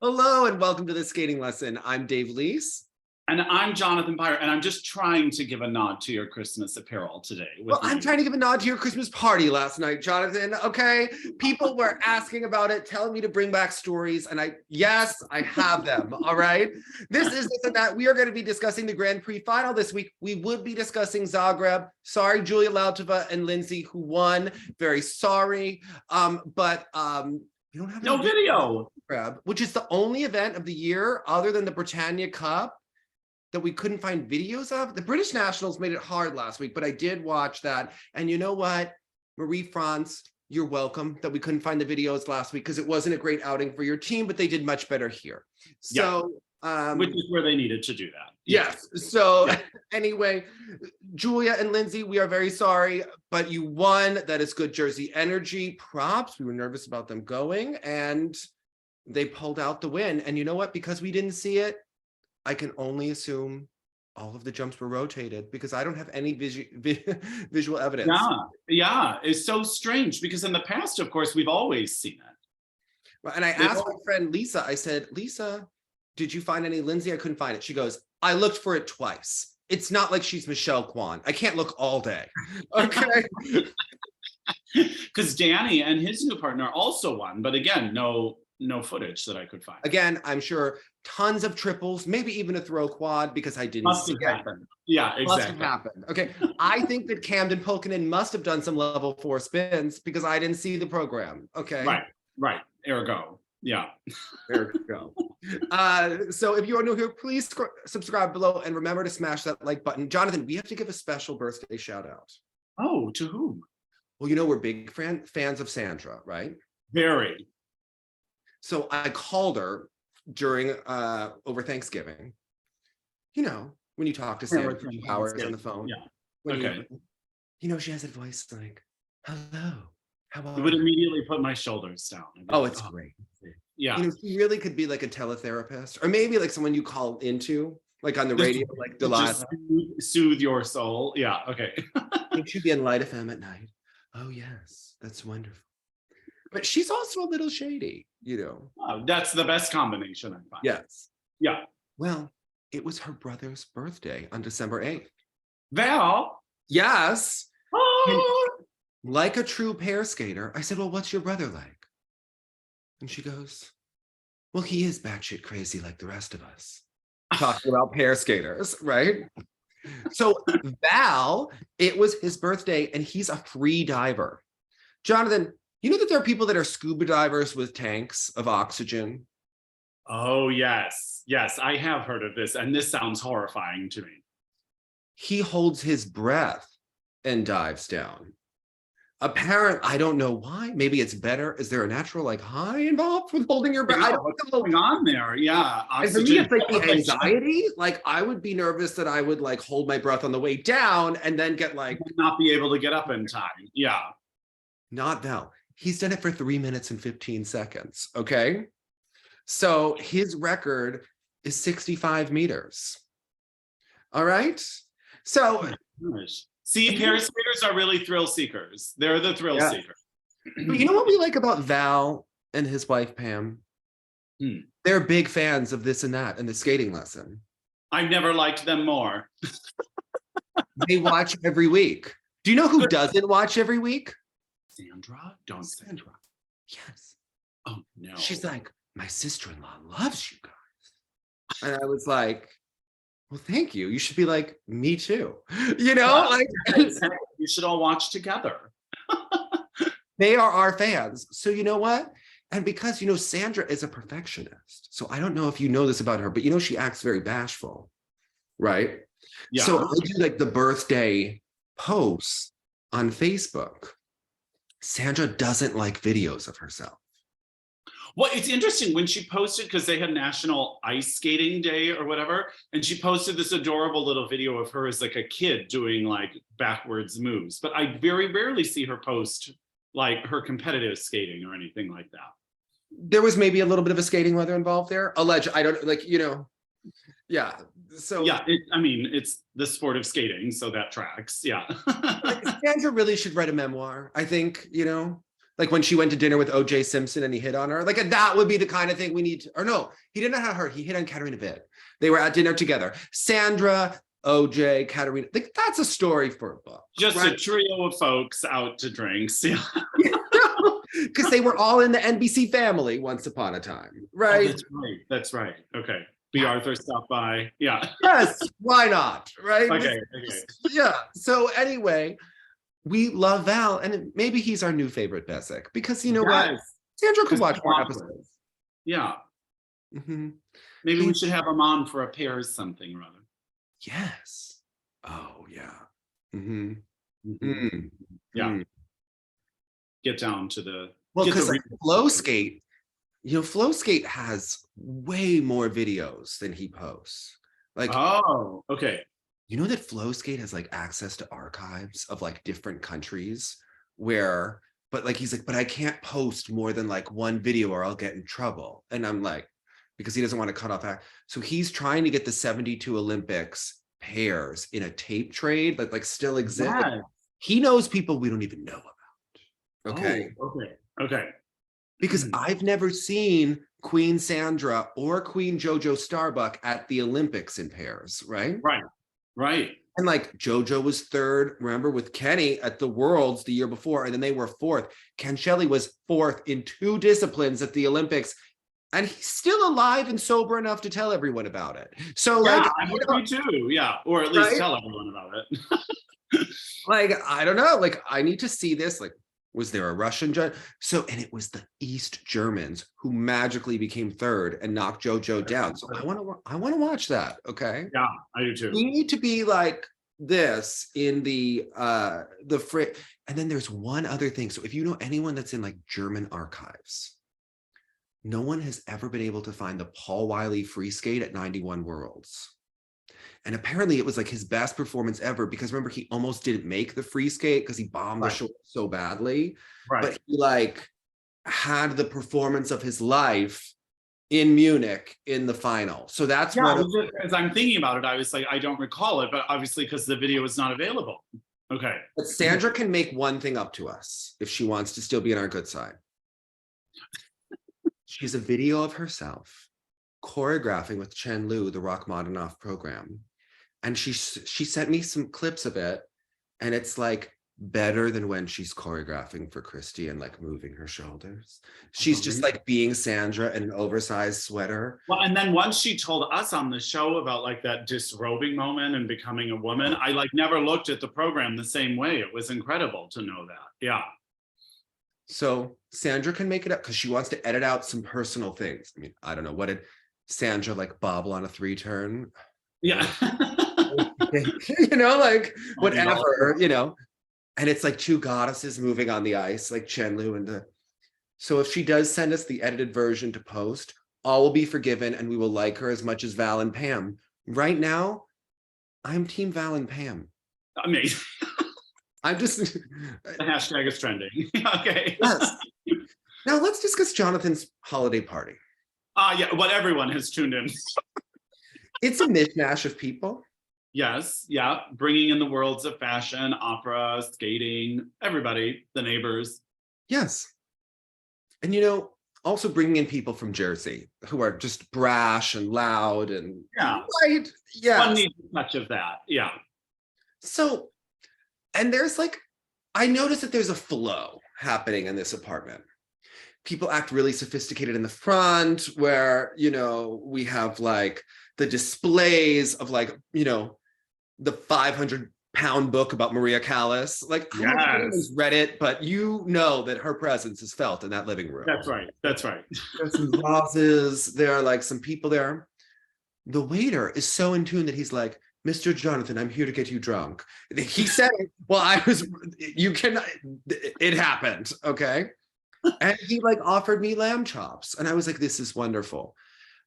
Hello and welcome to the skating lesson. I'm Dave Leese. And I'm Jonathan Pyre, and I'm just trying to give a nod to your Christmas apparel today. Well, I'm trying to give a nod to your Christmas party last night, Jonathan, okay? People were asking about it, telling me to bring back stories, and yes, I have them, all right? This and that. We are going to be discussing the Grand Prix Final this week. We would be discussing Zagreb. Sorry, Julia Lautova and Lindsay, who won. Very sorry. But we don't have no video. Zagreb, which is the only event of the year other than the Britannia Cup that we couldn't find videos of. The British Nationals made it hard last week, but I did watch that. And you know what, Marie-France, you're welcome that we couldn't find the videos last week because it wasn't a great outing for your team, but they did much better here. So, which is where they needed to do that. Yes. So anyway, Julia and Lindsay, we are very sorry, but you won. That is good Jersey energy. Props. We were nervous about them going, and they pulled out the win. And you know what? Because we didn't see it, I can only assume all of the jumps were rotated because I don't have any visual evidence. Yeah, it's so strange because in the past, of course, we've always seen it. And I asked my friend Lisa, I said, Lisa, did you find any Lindsay? I couldn't find it. She goes, I looked for it twice. It's not like she's Michelle Kwan. I can't look all day. Okay. Because Danny and his new partner also won, but again, no footage that I could find. Again, I'm sure tons of triples, maybe even a throw quad because I didn't see it. Yeah, exactly. Must have happened. Okay, I think that Camden Pulkkinen must have done some level 4 spins because I didn't see the program. Okay. Right. Ergo. Yeah. There we go. So if you are new here, please subscribe below and remember to smash that like button. Jonathan, we have to give a special birthday shout out. Oh, to whom? Well, you know, we're big fans of Sandra, right? Very. So I called her during over Thanksgiving. You know, when you talk to Sandra for 2 hours on the phone. Yeah. Okay. You know, she has a voice like, hello, how are you? It would immediately put my shoulders down. Oh, it's great. Yeah. You know, she really could be like a teletherapist or maybe like someone you call into, like on the radio, like Delilah. Just soothe your soul. Yeah, okay. I think she'd be on Light FM at night. Oh, yes, that's wonderful. But she's also a little shady, you know. Oh, that's the best combination, I find. Yes. Yeah. Well, it was her brother's birthday on December 8th. Val? Yes. Oh. Like a true pair skater, I said, well, what's your brother like? And she goes, well, he is batshit crazy like the rest of us. Talking about pair skaters, right? So Val, it was his birthday and he's a free diver. Jonathan, you know that there are people that are scuba divers with tanks of oxygen? Oh, yes. Yes, I have heard of this, and this sounds horrifying to me. He holds his breath and dives down. Apparently, I don't know why. Maybe it's better. Is there a natural like high involved with holding your breath? I don't know what's going on there. Yeah. And for me, it's like the anxiety. Like I would be nervous that I would like hold my breath on the way down and then get like not be able to get up in time. Yeah. Not Val. He's done it for 3 minutes and 15 seconds. Okay. So his record is 65 meters. All right. So see, pair skaters are really thrill seekers. They're the thrill seekers. But you know what we like about Val and his wife, Pam? They're big fans of this and that and the skating lesson. I've never liked them more. They watch every week. Do you know who doesn't watch every week? Sandra? Don't Sandra. Yes. Oh, no. She's like, my sister-in-law loves you guys. And I was like, well, thank you. You should be like, me too. You know, like you should all watch together. They are our fans. So you know what? And because, you know, Sandra is a perfectionist. So I don't know if you know this about her, but you know, she acts very bashful, right? Yeah. So I do like the birthday posts on Facebook. Sandra doesn't like videos of herself. Well, it's interesting when she posted, because they had National Ice Skating Day or whatever, and she posted this adorable little video of her as like a kid doing like backwards moves. But I very rarely see her post like her competitive skating or anything like that. There was maybe a little bit of a skating weather involved there. I don't like, you know, yeah. So yeah, I mean, it's the sport of skating, so that tracks. Yeah. Sandra really should write a memoir. I think, you know, Like when she went to dinner with O.J. Simpson and he hit on her. Like that would be the kind of thing we need to, or no, he didn't hit on her. He hit on Katerina Witt. They were at dinner together. Sandra, OJ, Katerina. Like that's a story for a book. Just right? a trio of folks out to drinks. Yeah. Because they were all in the NBC family once upon a time, right? Oh, that's right. That's right. Okay. B. Arthur stopped by. Yeah. Yes, why not? Right? Okay. Yeah. So anyway, we love Val, and maybe he's our new favorite Bessic because you know what? Sandra could watch more episodes. Yeah. Mm-hmm. Maybe we should have him on for a pairs something rather. Yes. Oh yeah. Mm-hmm. Mm-hmm. Yeah. Mm-hmm. Get down to the because like Flow Skate, Flow Skate has way more videos than he posts. Like, oh, okay. You know that Flow Skate has like access to archives of like different countries where, but like he's like, but I can't post more than like one video or I'll get in trouble. And I'm like, because he doesn't want to cut off. So he's trying to get the 72 Olympics pairs in a tape trade that like still exists. Yeah. He knows people we don't even know about. Okay. Oh, okay. Because I've never seen Queen Sandra or Queen Jojo Starbuck at the Olympics in pairs, right? Right. And like Jojo was third, remember, with Kenny at the Worlds the year before, and then they were fourth. Ken Shelley was fourth in 2 disciplines at the Olympics, and he's still alive and sober enough to tell everyone about it. So like, I would agree too, yeah, or at least tell everyone about it. Like, I don't know, like I need to see this, like, was there a Russian judge? So, and it was the East Germans who magically became third and knocked Jojo down. So I want to watch that. Okay. Yeah, I do too. We need to be like this in the and then there's one other thing. So if you know anyone that's in like German archives, no one has ever been able to find the Paul Wiley free skate at 91 Worlds. And apparently it was like his best performance ever because remember, he almost didn't make the free skate because he bombed the short so badly. Right. But he like had the performance of his life in Munich in the final. So that's as I'm thinking about it, I was like, I don't recall it, but obviously because the video is not available. Okay. But Sandra can make one thing up to us if she wants to still be on our good side. She's a video of herself choreographing with Chen Lu, the Rachmaninoff program. And she sent me some clips of it. And it's like better than when she's choreographing for Christy and like moving her shoulders. She's just like being Sandra in an oversized sweater. Well, and then once she told us on the show about like that disrobing moment and becoming a woman, I like never looked at the program the same way. It was incredible to know that. Yeah. So Sandra can make it up because she wants to edit out some personal things. I mean, I don't know. What did Sandra like bobble on a 3-turn? Yeah. Like whatever, and it's like 2 goddesses moving on the ice, like Chen Lu and the. So if she does send us the edited version to post, all will be forgiven and we will like her as much as Val and Pam. Right now, I'm team Val and Pam. Amazing. I'm just. The hashtag is trending. Okay. Yes. Now let's discuss Jonathan's holiday party. Yeah, what everyone has tuned in. It's a mishmash of people. Yes, yeah, bringing in the worlds of fashion, opera, skating, everybody, the neighbors. Yes. And, also bringing in people from Jersey who are just brash and loud and right. Yeah. One needs a touch of that. Yeah. So, and there's like, I noticed that there's a flow happening in this apartment. People act really sophisticated in the front where, we have like the displays of like, the 500-pound book about Maria Callas. Like, I don't know if anyone's read it, but that her presence is felt in that living room. That's right. There's some vases. There are like some people there. The waiter is so in tune that he's like, Mr. Jonathan, I'm here to get you drunk. He said, it happened. Okay. And he like offered me lamb chops. And I was like, this is wonderful.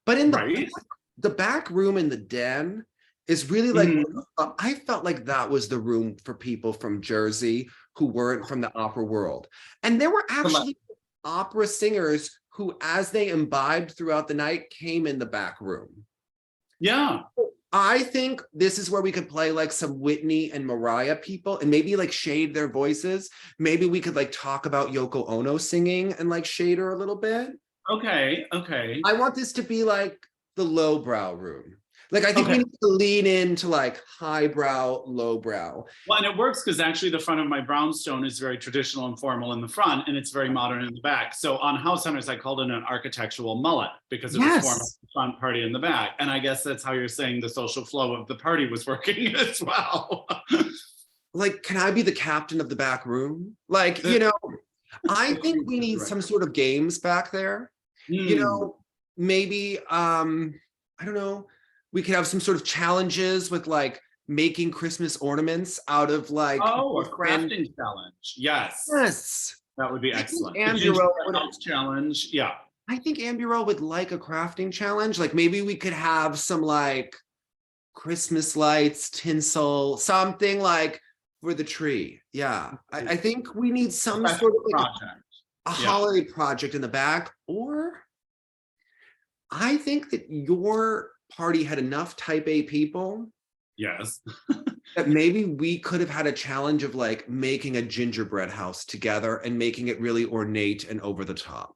But in the back room in the den is really like, I felt like that was the room for people from Jersey who weren't from the opera world. And there were actually opera singers who, as they imbibed throughout the night, came in the back room. Yeah. I think this is where we could play like some Whitney and Mariah people and maybe like shade their voices. Maybe we could like talk about Yoko Ono singing and like shade her a little bit. Okay. I want this to be like the lowbrow room. Like, I think we need to lean into like highbrow, lowbrow. Well, and it works because actually the front of my brownstone is very traditional and formal in the front, and it's very modern in the back. So on House Hunters, I called it an architectural mullet because it was formal in the front, party in the back. And I guess that's how you're saying the social flow of the party was working as well. Like, can I be the captain of the back room? Like, you know, I think we need some sort of games back there. You know, maybe, I don't know, we could have some sort of challenges with like making Christmas ornaments out of like a crafting challenge. Yes, that would be excellent. Amburo challenge. Yeah, I think Amburo would like a crafting challenge. Like maybe we could have some like Christmas lights, tinsel, something like for the tree. Yeah, I think we need some sort of like a holiday project in the back. Or I think that your party had enough type A people. Yes. That maybe we could have had a challenge of like making a gingerbread house together and making it really ornate and over the top.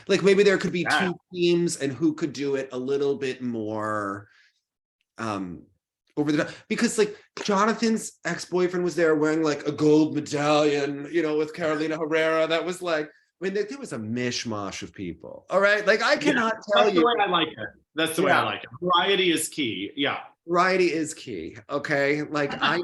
Like maybe there could be two teams and who could do it a little bit more over the top. Because like Jonathan's ex-boyfriend was there wearing like a gold medallion, you know, with Carolina Herrera. That was like, I mean, there was a mishmash of people. All right. Like I cannot tell you. That's the way I like it. That's the way I like it. Variety is key. Yeah. Variety is key. Okay. Like I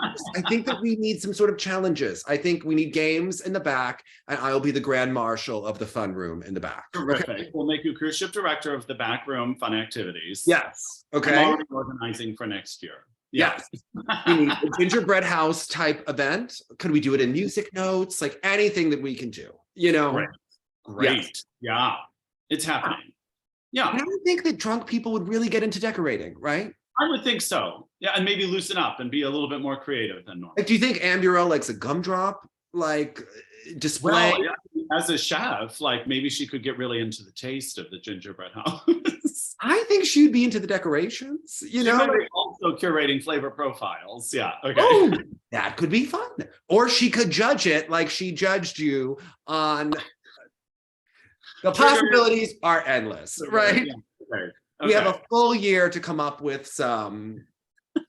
think that we need some sort of challenges. I think we need games in the back, and I'll be the grand marshal of the fun room in the back. Terrific. Okay? We'll make you cruise ship director of the back room fun activities. Yes. Okay. I'm already organizing for next year. Yes. We need a gingerbread house type event. Could we do it in music notes? Like anything that we can do, you know? Great. Yes. Yeah. It's happening. Yeah. And I would think that drunk people would really get into decorating, right? I would think so. Yeah, and maybe loosen up and be a little bit more creative than normal. Like, do you think Amburo likes a gumdrop like display? Well, yeah, as a chef, like maybe she could get really into the taste of the gingerbread house. I think she'd be into the decorations. You know, also curating flavor profiles. Yeah. Okay. Oh, that could be fun. Or she could judge it like she judged you on. The possibilities are endless, right? Yeah. Okay. We have a full year to come up with some,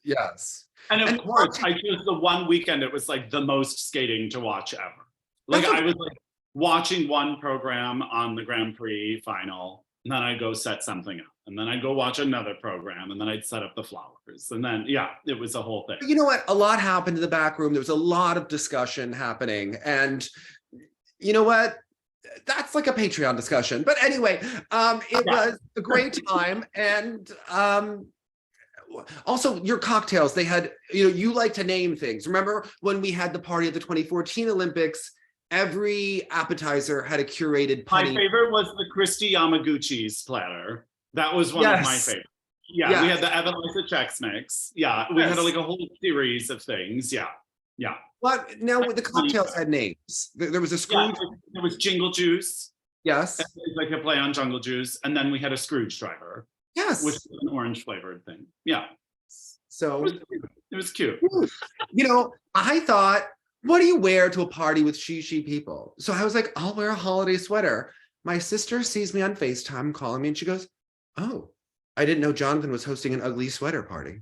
yes. And of course, I chose the one weekend, it was like the most skating to watch ever. Like I was like watching one program on the Grand Prix Final, and then I'd go set something up. And then I'd go watch another program, and then I'd set up the flowers. And then, yeah, it was a whole thing. You know what? A lot happened in the back room. There was a lot of discussion happening. And you know what? That's like a Patreon discussion. But anyway, it was a great time. And also your cocktails, they had, you know, you like to name things. Remember when we had the party at the 2014 Olympics, every appetizer had a curated punny. My favorite was the Christy Yamaguchi's platter. That was one of my favorites. Yeah, we had the Evan Lisa Chex Mix. Yeah, we had like a whole series of things. Yeah. Yeah. But now the cocktails had names. There was a Scrooge. Yeah, there was Jingle Juice. Yes. Like a play on Jungle Juice. And then we had a Scrooge driver. Yes. Which was an orange flavored thing. Yeah. So it was cute. You know, I thought, what do you wear to a party with she people? So I was like, I'll wear a holiday sweater. My sister sees me on FaceTime calling me and she goes, oh, I didn't know Jonathan was hosting an ugly sweater party.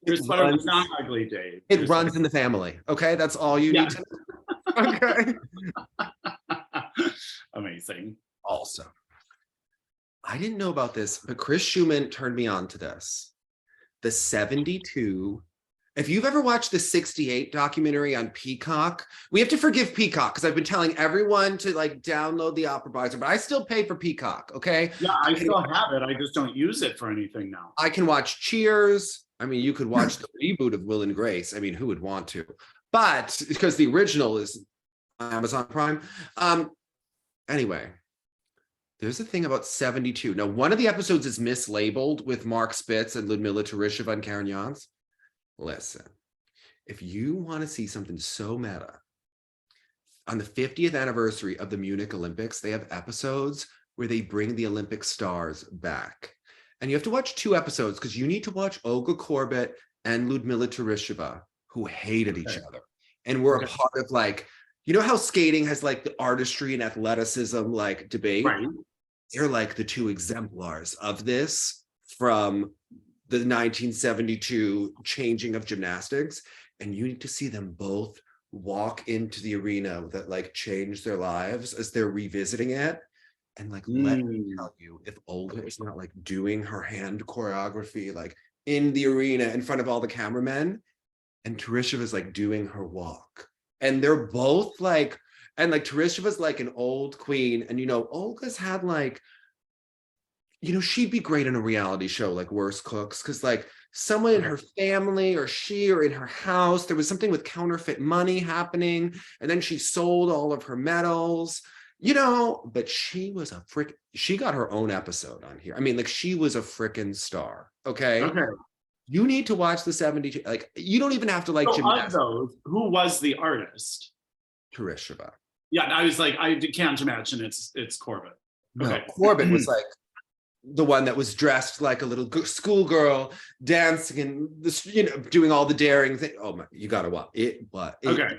Your sweater was not ugly, Dave. It runs in the family. Okay, that's all you need to know. Okay. Amazing. Also, I didn't know about this, but Chris Schumann turned me on to this. The 72. If you've ever watched the 68 documentary on Peacock, we have to forgive Peacock because I've been telling everyone to like download the Opera Browser, but I still pay for Peacock. Okay. Yeah, I still have it. I just don't use it for anything now. I can watch Cheers. I mean, you could watch the reboot of Will and Grace. I mean, who would want to? But because the original is on Amazon Prime. Anyway, there's a thing about 72. Now, one of the episodes is mislabeled with Mark Spitz and Ludmila Teresheva and Karen Jans. Listen, if you want to see something so meta, on the 50th anniversary of the Munich Olympics, they have episodes where they bring the Olympic stars back. And you have to watch 2 episodes because you need to watch Olga Korbut and Ludmila Teresheva, who hated each other and were a part of like, you know how skating has like the artistry and athleticism like debate? Right. They're like the 2 exemplars of this from the 1972 changing of gymnastics. And you need to see them both walk into the arena that like changed their lives as they're revisiting it. And like, let me tell you, if Olga is not like doing her hand choreography, like in the arena in front of all the cameramen, and Teresheva is like doing her walk. And they're both like, and like Teresheva's like an old queen. And, you know, Olga's had like, you know, she'd be great in a reality show like Worst Cooks, because like someone in her family or she or in her house, there was something with counterfeit money happening. And then she sold all of her medals. You know, but she was a she got her own episode on here. I mean, like she was a freaking star. Okay. You need to watch the 72. Like, you don't even have to like gymnastics. Of those, who was the artist? Teresheva. Yeah, I was like, I can't imagine it's Korbut. No, Korbut was like the one that was dressed like a little schoolgirl, dancing and this, you know, doing all the daring thing. Oh my, you gotta watch it. But yeah.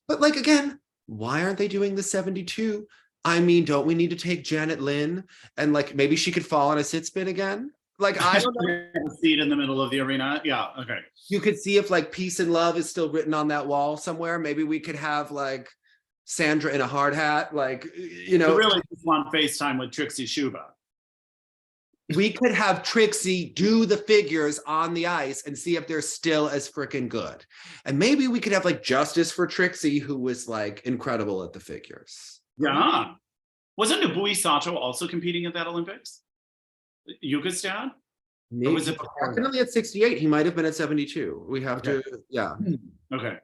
But like again, why aren't they doing the 72? I mean, don't we need to take Janet Lynn and like maybe she could fall on a sit spin again? Like, I don't know. Seat in the middle of the arena. Yeah. Okay. You could see if like peace and love is still written on that wall somewhere. Maybe we could have like Sandra in a hard hat. Like, you know, I really just want FaceTime with Trixie Schuba. We could have Trixie do the figures on the ice and see if they're still as freaking good. And maybe we could have like justice for Trixie, who was like incredible at the figures. Yeah. Wasn't Nobui Sato also competing at that Olympics? Yuka's dad? Maybe. Or was it definitely at 68? He might have been at 72. We have to, yeah. Okay.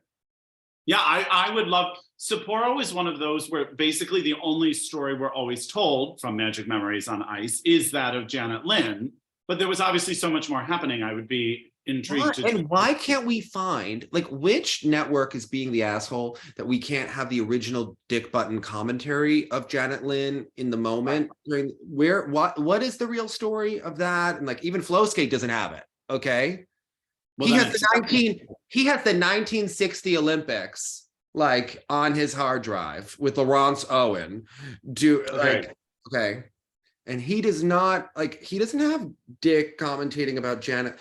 Yeah, I would love, Sapporo is one of those where basically the only story we're always told from Magic Memories on Ice is that of Janet Lynn, but there was obviously so much more happening. I would be intrigued. And why can't we find, like, which network is being the asshole that we can't have the original Dick Button commentary of Janet Lynn in the moment? What is the real story of that? And like, even Flowskate doesn't have it, okay? Well, he has the 1960 Olympics like on his hard drive with Laurence Owen. And he does not he doesn't have Dick commentating about Janet.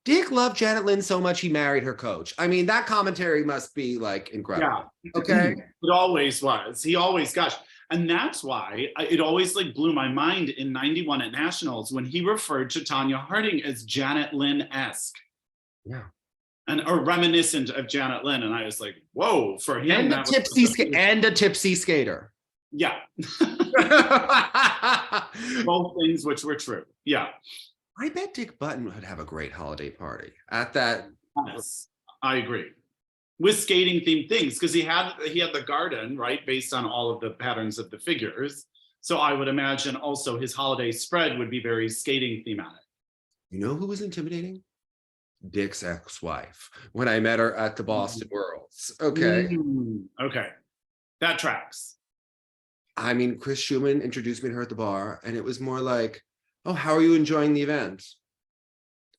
Dick loved Janet Lynn so much he married her coach. I mean, that commentary must be like incredible. Yeah. Okay. It always was. He always, gosh. And that's why it always like blew my mind in 91 at Nationals when he referred to Tanya Harding as Janet Lynn-esque. Yeah. And or reminiscent of Janet Lynn. And I was like, whoa, for him. And a tipsy skater. Yeah. Both things which were true. Yeah. I bet Dick Button would have a great holiday party at that. Yes, I agree. With skating themed things, because he had the garden, right, based on all of the patterns of the figures. So I would imagine also his holiday spread would be very skating thematic. You know who was intimidating? Dick's ex-wife when I met her at the Boston Worlds. Okay. Okay. That tracks. I mean, Chris Schumann introduced me to her at the bar, and it was more like, oh, how are you enjoying the event?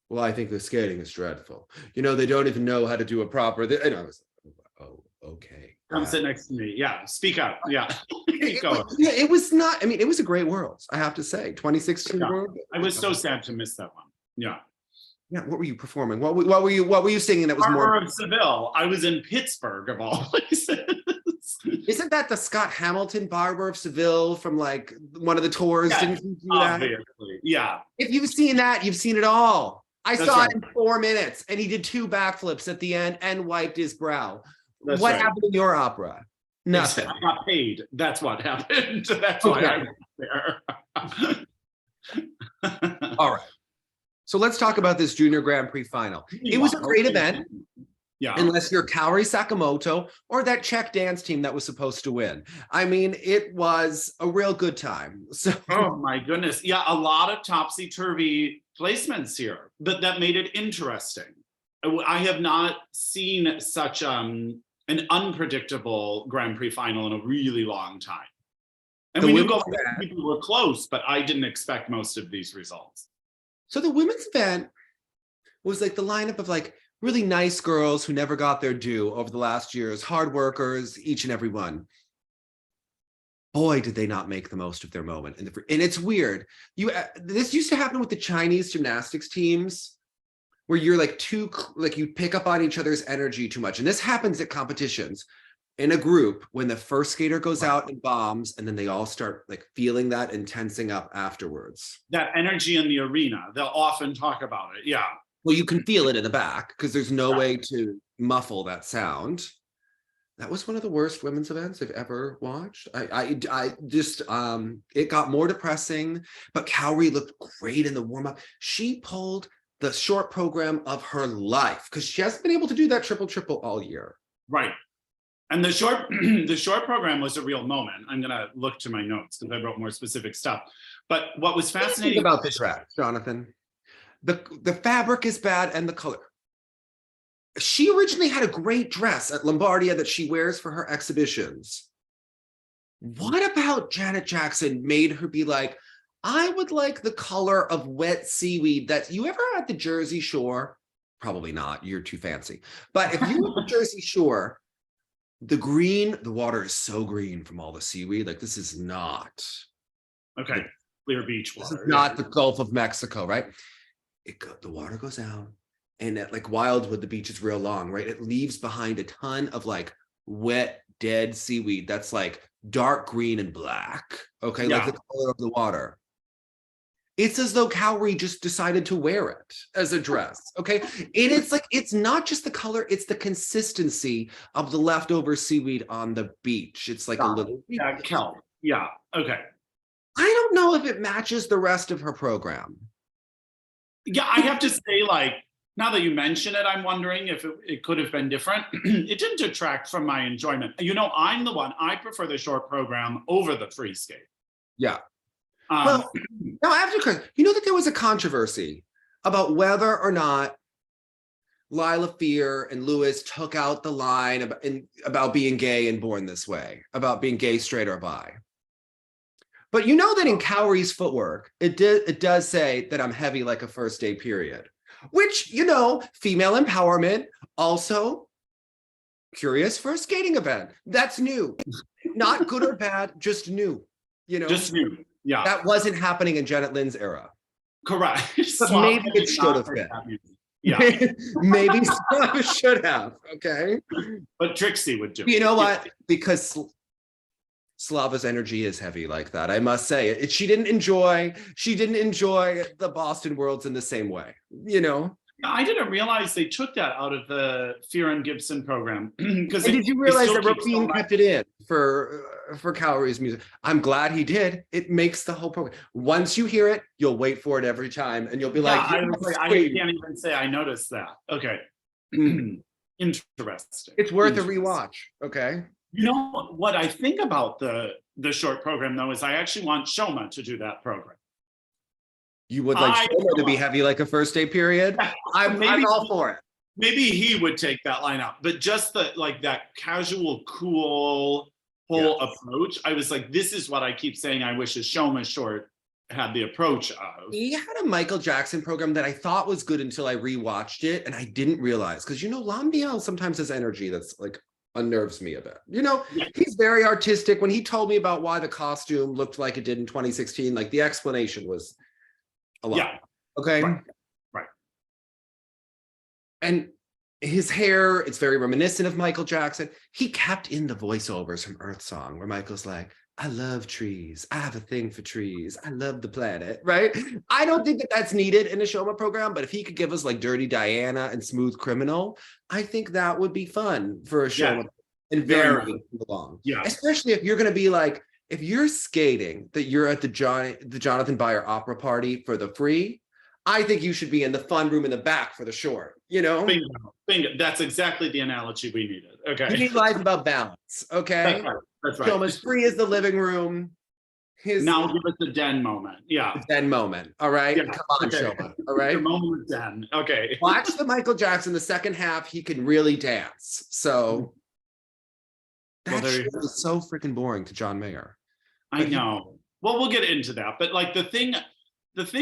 Well, I think the skating is dreadful. You know, they don't even know how to do a proper. And I was like, oh, okay. Come sit next to me. Yeah, speak up. Yeah. It was not. I mean, it was a great Worlds, I have to say. 2016 World. I was so sad to miss that one. Yeah. Yeah, what were you performing? What were you singing that was more of Seville? I was in Pittsburgh of all places. Isn't that the Scott Hamilton Barber of Seville from like one of the tours? Yeah, didn't you do that? Yeah. If you've seen that, you've seen it all. I saw it in 4 minutes, and he did 2 backflips at the end and wiped his brow. What happened in your opera? Nothing. I got paid. That's what happened. That's why I was there. All right. So let's talk about this Junior Grand Prix Final. It was a great event. Yeah. Unless you're Kaori Sakamoto or that Czech dance team that was supposed to win. I mean, it was a real good time. So, oh my goodness. Yeah, a lot of topsy-turvy placements here, but that made it interesting. I have not seen such an unpredictable Grand Prix final in a really long time. And we knew people were close, but I didn't expect most of these results. So the women's event was like the lineup of like really nice girls who never got their due over the last years, hard workers, each and every one. Boy, did they not make the most of their moment. And it's weird. This used to happen with the Chinese gymnastics teams, where you're like you pick up on each other's energy too much. And this happens at competitions in a group when the first skater goes out and bombs, and then they all start like feeling that and tensing up afterwards. That energy in the arena, they'll often talk about it. Yeah. Well, you can feel it in the back because there's no way to muffle that sound. That was one of the worst women's events I've ever watched. I just, it got more depressing, but Kaori looked great in the warm-up. She pulled the short program of her life because she hasn't been able to do that triple all year. Right. And the short program was a real moment. I'm gonna look to my notes because I wrote more specific stuff. But what was fascinating about this dress, Jonathan, the fabric is bad and the color. She originally had a great dress at Lombardia that she wears for her exhibitions. What about Janet Jackson made her be like, I would like the color of wet seaweed that you ever at the Jersey Shore? Probably not, you're too fancy. But if you were at the Jersey Shore, the water is so green from all the seaweed. Like this is not. Okay, clear beach water. This is not the Gulf of Mexico, right? The water goes out. And at like Wildwood, the beach is real long, right? It leaves behind a ton of like wet, dead seaweed that's like dark green and black, okay? Like the color of the water. It's as though Kaori just decided to wear it as a dress, okay? And it's like, it's not just the color, it's the consistency of the leftover seaweed on the beach. It's like a little... kelp. Yeah, okay. I don't know if it matches the rest of her program. Yeah, I have to say, like, now that you mention it, I'm wondering if it could have been different. It didn't detract from my enjoyment. You know, I prefer the short program over the free skate. Yeah. Well, now after, you know that there was a controversy about whether or not Lila Fear and Lewis took out the line about being gay and born this way, about being gay, straight, or bi. But you know that in Kaori's footwork, it does say that I'm heavy like a first day period. Which, you know, female empowerment, also curious for a skating event. That's new. Not good or bad, just new. You know, just new. Yeah. That wasn't happening in Janet Lynn's era. Correct. But maybe it should have been. Yeah. Maybe it should have. Okay. But Trixie would do it. You know what? Because Slava's energy is heavy like that. I must say she didn't enjoy the Boston Worlds in the same way, you know? I didn't realize they took that out of the Fear and Gibson program. Because did you realize that Rapine kept it in for Kaori's music? I'm glad he did. It makes the whole program. Once you hear it, you'll wait for it every time and you'll be like, I can't even say I noticed that. Okay. Interesting. It's worth a rewatch. Okay. You know what I think about the short program though is I actually want Shoma to do that program. You would like Shoma to be heavy like a first day period? I'm all for it. Maybe he would take that line out, but just that casual, cool whole approach. I was like, this is what I keep saying. I wish a Shoma short had the approach of. He had a Michael Jackson program that I thought was good until I rewatched it, and I didn't realize because you know Lambiel sometimes has energy that's like unnerves me a bit. You know, he's very artistic. When he told me about why the costume looked like it did in 2016, like the explanation was a lot. Yeah. Okay. Right. And his hair, it's very reminiscent of Michael Jackson. He kept in the voiceovers from Earth Song where Michael's like, I love trees. I have a thing for trees. I love the planet, right? I don't think that that's needed in a Shoma program, but if he could give us like Dirty Diana and Smooth Criminal, I think that would be fun for a Shoma and very long. Yeah. Especially if you're going to be like, if you're skating that you're at the Jonathan Byer opera party for the free, I think you should be in the fun room in the back for the short, you know? Bingo. That's exactly the analogy we needed. Okay. You need life about balance, okay? That's right. Shoma's free as the living room. Now give us the den moment. Yeah. The den moment. All right. Yeah. Come on, Shoma. All right. The moment den. Okay. Watch the Michael Jackson. The second half, he can really dance. So that show was so freaking boring to John Mayer. I know. Well, we'll get into that. But like the thing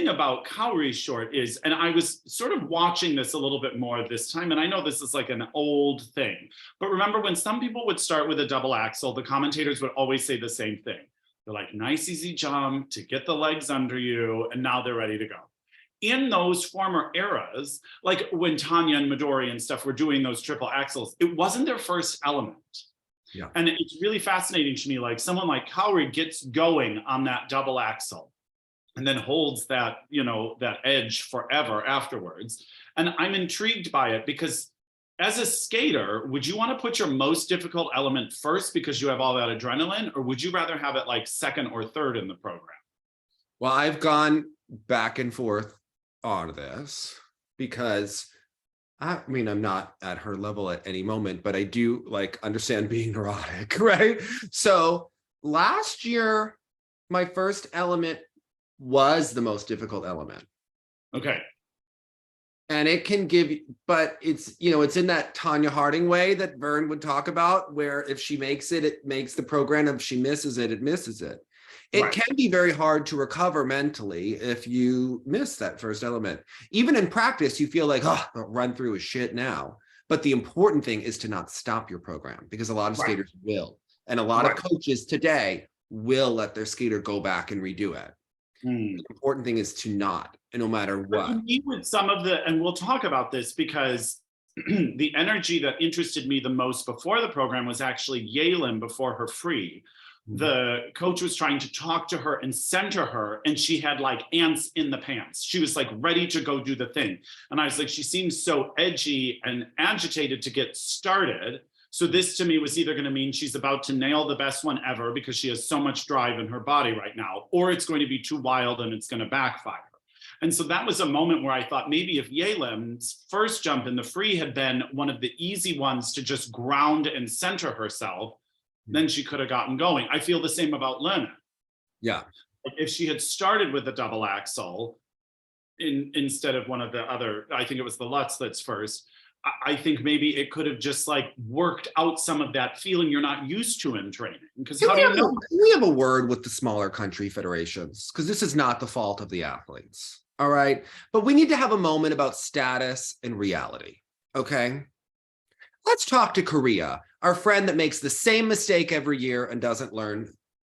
about Kaori's short is, and I was sort of watching this a little bit more this time, and I know this is like an old thing, but remember when some people would start with a double axel, the commentators would always say the same thing. They're like, nice, easy jump to get the legs under you, and now they're ready to go. In those former eras, like when Tanya and Midori and stuff were doing those triple axels, it wasn't their first element. Yeah. And it's really fascinating to me, like someone like Kaori gets going on that double axel and then holds that, you know, that edge forever afterwards. And I'm intrigued by it because as a skater, would you want to put your most difficult element first because you have all that adrenaline, or would you rather have it like second or third in the program? Well, I've gone back and forth on this because I mean, I'm not at her level at any moment, but I do like understand being neurotic, right? So last year, my first element was the most difficult element. Okay. And it can give, but it's, you know, it's in that Tanya Harding way that Vern would talk about, where if she makes it, it makes the program. If she misses it, it misses it. It Right. can be very hard to recover mentally if you miss that first element. Even in practice, you feel like, oh, the run through is shit now. But the important thing is to not stop your program, because a lot of Right. skaters will. And a lot of coaches today will let their skater go back and redo it. The important thing is to not, and no matter what. But me with some of the, and we'll talk about this because the energy that interested me the most before the program was actually Yelim before her free. The coach was trying to talk to her and center her, and she had like ants in the pants. She was like ready to go do the thing. And I was like, she seems so edgy and agitated to get started. So this to me was either going to mean she's about to nail the best one ever because she has so much drive in her body right now, or it's going to be too wild and it's going to backfire. And so that was a moment where I thought maybe if Yelim's first jump in the free had been one of the easy ones to just ground and center herself, then she could have gotten going. I feel the same about Loena. Yeah. If she had started with the double axel instead of one of the other, I think it was the Lutz that's first, I think maybe it could have just like worked out some of that feeling you're not used to in training. Because how do you know? We have a word with the smaller country federations, because this is not the fault of the athletes. All right. But we need to have a moment about status and reality. Okay. Let's talk to Korea, our friend that makes the same mistake every year and doesn't learn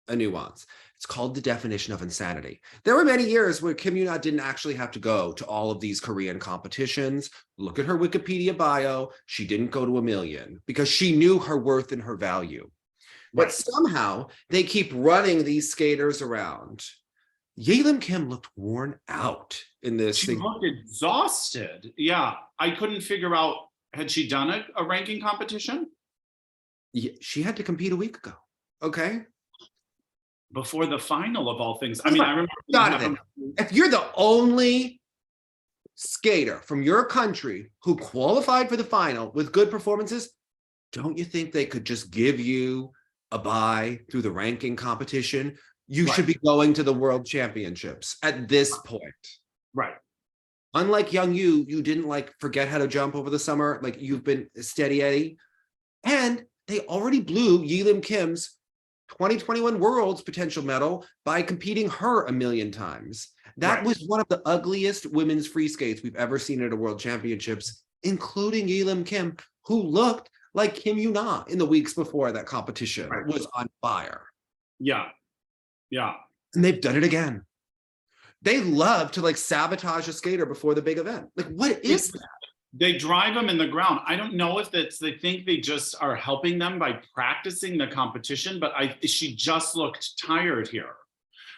a nuance. It's called the definition of insanity. There were many years where Kim Yuna didn't actually have to go to all of these Korean competitions. Look at her Wikipedia bio. She didn't go to a million because she knew her worth and her value. But Right. somehow they keep running these skaters around. Yelim Kim looked worn out in this She thing. looked exhausted. Yeah. I couldn't figure out, had she done a ranking competition? Yeah, she had to compete a week ago. Okay. Before the final of all things. I mean, I remember. If you're the only skater from your country who qualified for the final with good performances, don't you think they could just give you a bye through the ranking competition? You should be going to the World Championships at this point. Right. Unlike young you didn't like forget how to jump over the summer. Like you've been steady Eddie. And they already blew Yelim Kim's 2021 Worlds potential medal by competing her a million times. That was one of the ugliest women's free skates we've ever seen at a World Championships, including Yelim Kim, who looked like Kim Yuna in the weeks before that competition was on fire. Yeah. Yeah. And they've done it again. They love to like sabotage a skater before the big event. Like, what is that? They drive them in the ground. I don't know if that's, they think they just are helping them by practicing the competition, but she just looked tired here.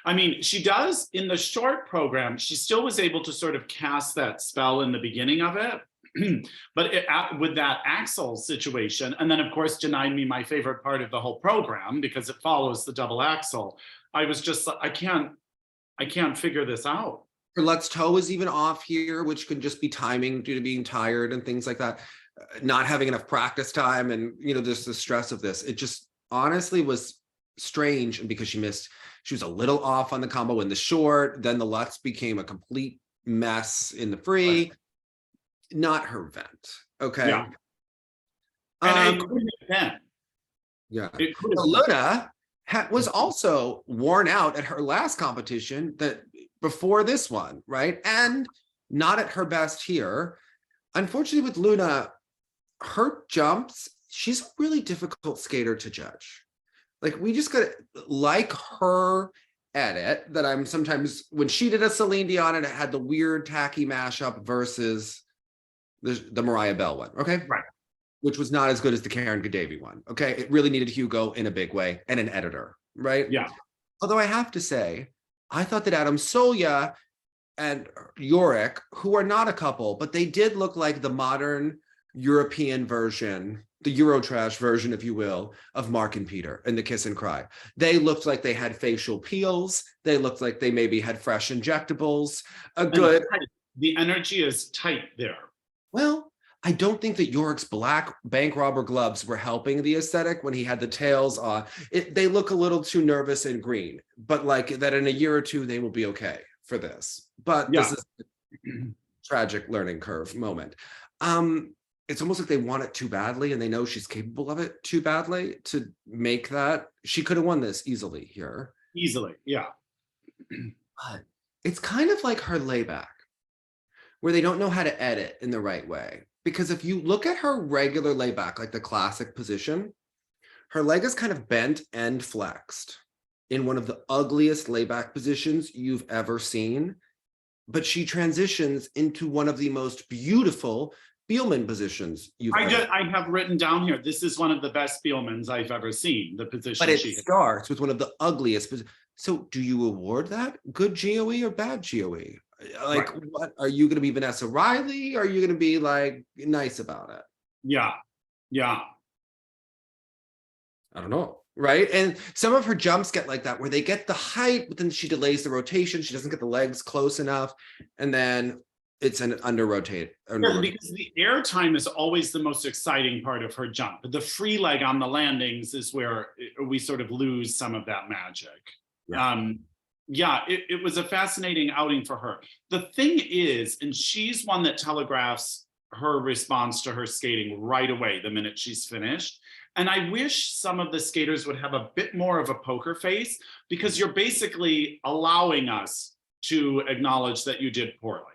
I mean, she does in the short program, she still was able to sort of cast that spell in the beginning of it. But with that axel situation, and then of course denied me my favorite part of the whole program because it follows the double axel. I was just, I can't figure this out. Her Lutz toe is even off here, which could just be timing due to being tired and things like that. Not having enough practice time and, you know, just the stress of this. It just honestly was strange, and because she was a little off on the combo in the short, then the Lutz became a complete mess in the free. Not her event. Okay. Yeah. And it couldn't have been. Yeah. It could have Loena was also worn out at her last competition that before this one, right? And not at her best here. Unfortunately with Loena, her jumps, she's a really difficult skater to judge. Like we just gotta like her edit that I'm sometimes, when she did a Celine Dion and it had the weird tacky mashup versus the Mariah Bell one, okay? Right. Which was not as good as the Karen Gaddafi one, okay? It really needed Hugo in a big way and an editor, right? Yeah. Although I have to say, I thought that Adam Solya and Yorick, who are not a couple, but they did look like the modern European version, the Eurotrash version, if you will, of Mark and Peter and the Kiss and Cry. They looked like they had facial peels. They looked like they maybe had fresh injectables. The energy is tight there. Well, I don't think that Yorick's black bank robber gloves were helping the aesthetic when he had the tails on. They look a little too nervous and green, but like that in a year or two, they will be okay for this. But this is a tragic learning curve moment. It's almost like they want it too badly and they know she's capable of it too badly to make that. She could have won this easily here. Easily, yeah. But it's kind of like her layback, where they don't know how to edit in the right way. Because if you look at her regular layback, like the classic position, her leg is kind of bent and flexed in one of the ugliest layback positions you've ever seen. But she transitions into one of the most beautiful Spielman positions you've ever. I have written down here, this is one of the best Spielmans I've ever seen, the position. But it starts with one of the ugliest. So do you award that good GOE or bad GOE? Like, right. What are you going to be, Vanessa Riley? Or are you going to be like nice about it? Yeah. I don't know. Right. And some of her jumps get like that, where they get the height, but then she delays the rotation. She doesn't get the legs close enough. And then it's an under rotate. Yeah, because the air time is always the most exciting part of her jump. But the free leg on the landings is where we sort of lose some of that magic. Yeah. It was a fascinating outing for her. The thing is, and she's one that telegraphs her response to her skating right away the minute she's finished. And I wish some of the skaters would have a bit more of a poker face, because you're basically allowing us to acknowledge that you did poorly.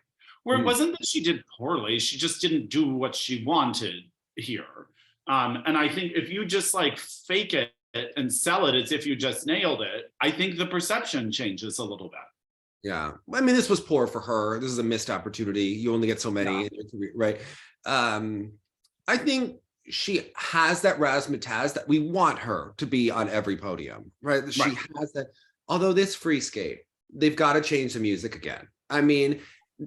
Where it wasn't that she did poorly, she just didn't do what she wanted here. And I think if you just like fake it and sell it as if you just nailed it, I think the perception changes a little bit. Yeah, I mean, this was poor for her. This is a missed opportunity. You only get so many in your career, right? I think she has that razzmatazz that we want her to be on every podium, right? She has that. Although this free skate, they've got to change the music again. I mean,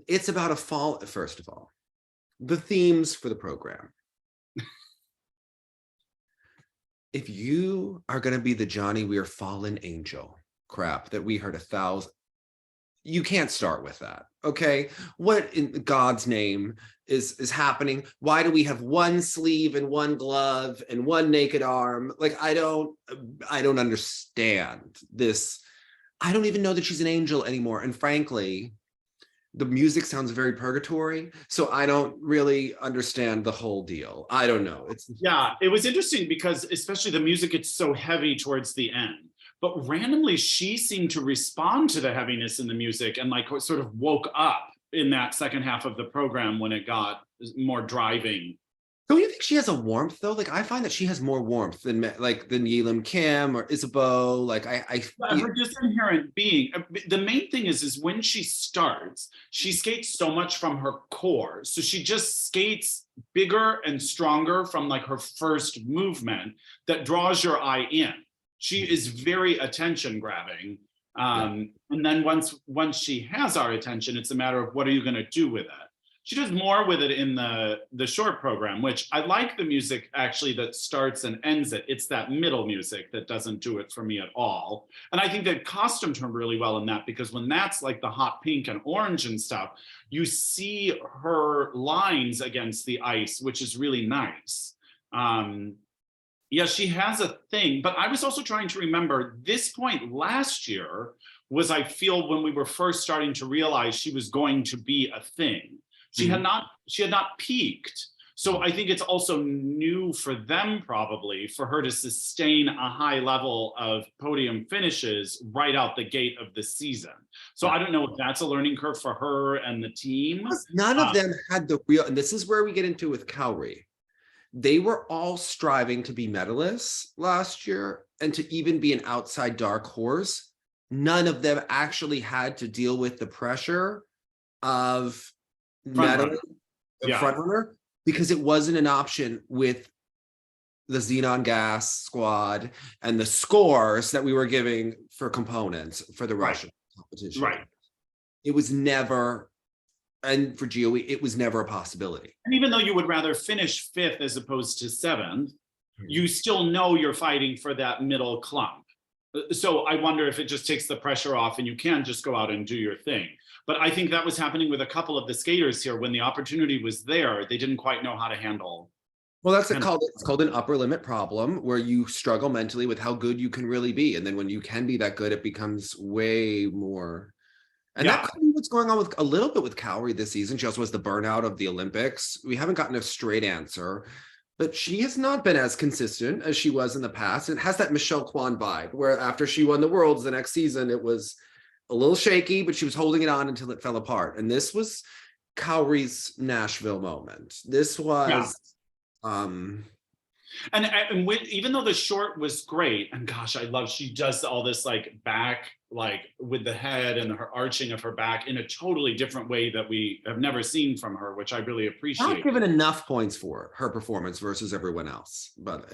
it's about a fall. First of all, the themes for the program. If you are going to be the Johnny Weir fallen angel crap that we heard 1,000, you can't start with that. Okay, what in God's name is happening? Why do we have one sleeve and one glove and one naked arm? Like, I don't understand this. I don't even know that she's an angel anymore. And frankly, the music sounds very purgatory, so I don't really understand the whole deal. I don't know. Yeah, it was interesting because especially the music gets so heavy towards the end. But randomly, she seemed to respond to the heaviness in the music and like sort of woke up in that second half of the program when it got more driving. Don't you think she has a warmth though? Like I find that she has more warmth than Yelim Kim or Isabeau. Like her just inherent being. The main thing is when she starts, she skates so much from her core. So she just skates bigger and stronger from like her first movement that draws your eye in. She is very attention grabbing. And then once she has our attention, it's a matter of what are you going to do with it? She does more with it in the short program, which I like the music actually that starts and ends it. It's that middle music that doesn't do it for me at all. And I think that costumed her really well in that, because when that's like the hot pink and orange and stuff, you see her lines against the ice, which is really nice. Yeah, she has a thing, but I was also trying to remember this point last year was, I feel, when we were first starting to realize she was going to be a thing. She had not peaked. So I think it's also new for them probably for her to sustain a high level of podium finishes right out the gate of the season. So I don't know if that's a learning curve for her and the team. None of them had the real, and this is where we get into with Kaori. They were all striving to be medalists last year and to even be an outside dark horse. None of them actually had to deal with the pressure of medal front runner because it wasn't an option with the Xenon Gas squad and the scores that we were giving for components for the Russian competition. Right. It was never, and for GOE, it was never a possibility. And even though you would rather finish 5th as opposed to 7th, you still know you're fighting for that middle clump. So I wonder if it just takes the pressure off and you can just go out and do your thing. But I think that was happening with a couple of the skaters here. When the opportunity was there, they didn't quite know how to handle. Well, it's called an upper limit problem, where you struggle mentally with how good you can really be. And then when you can be that good, it becomes way more. And that could be what's going on with a little bit with Kaori this season. She also has the burnout of the Olympics. We haven't gotten a straight answer, but she has not been as consistent as she was in the past. It has that Michelle Kwan vibe, where after she won the Worlds the next season, it was a little shaky, but she was holding it on until it fell apart. And this was Kaori's Nashville moment. This was, and with, even though the short was great, and gosh, I love, she does all this like back, like with the head and her arching of her back in a totally different way that we have never seen from her, which I really appreciate. Not given enough points for her performance versus everyone else, but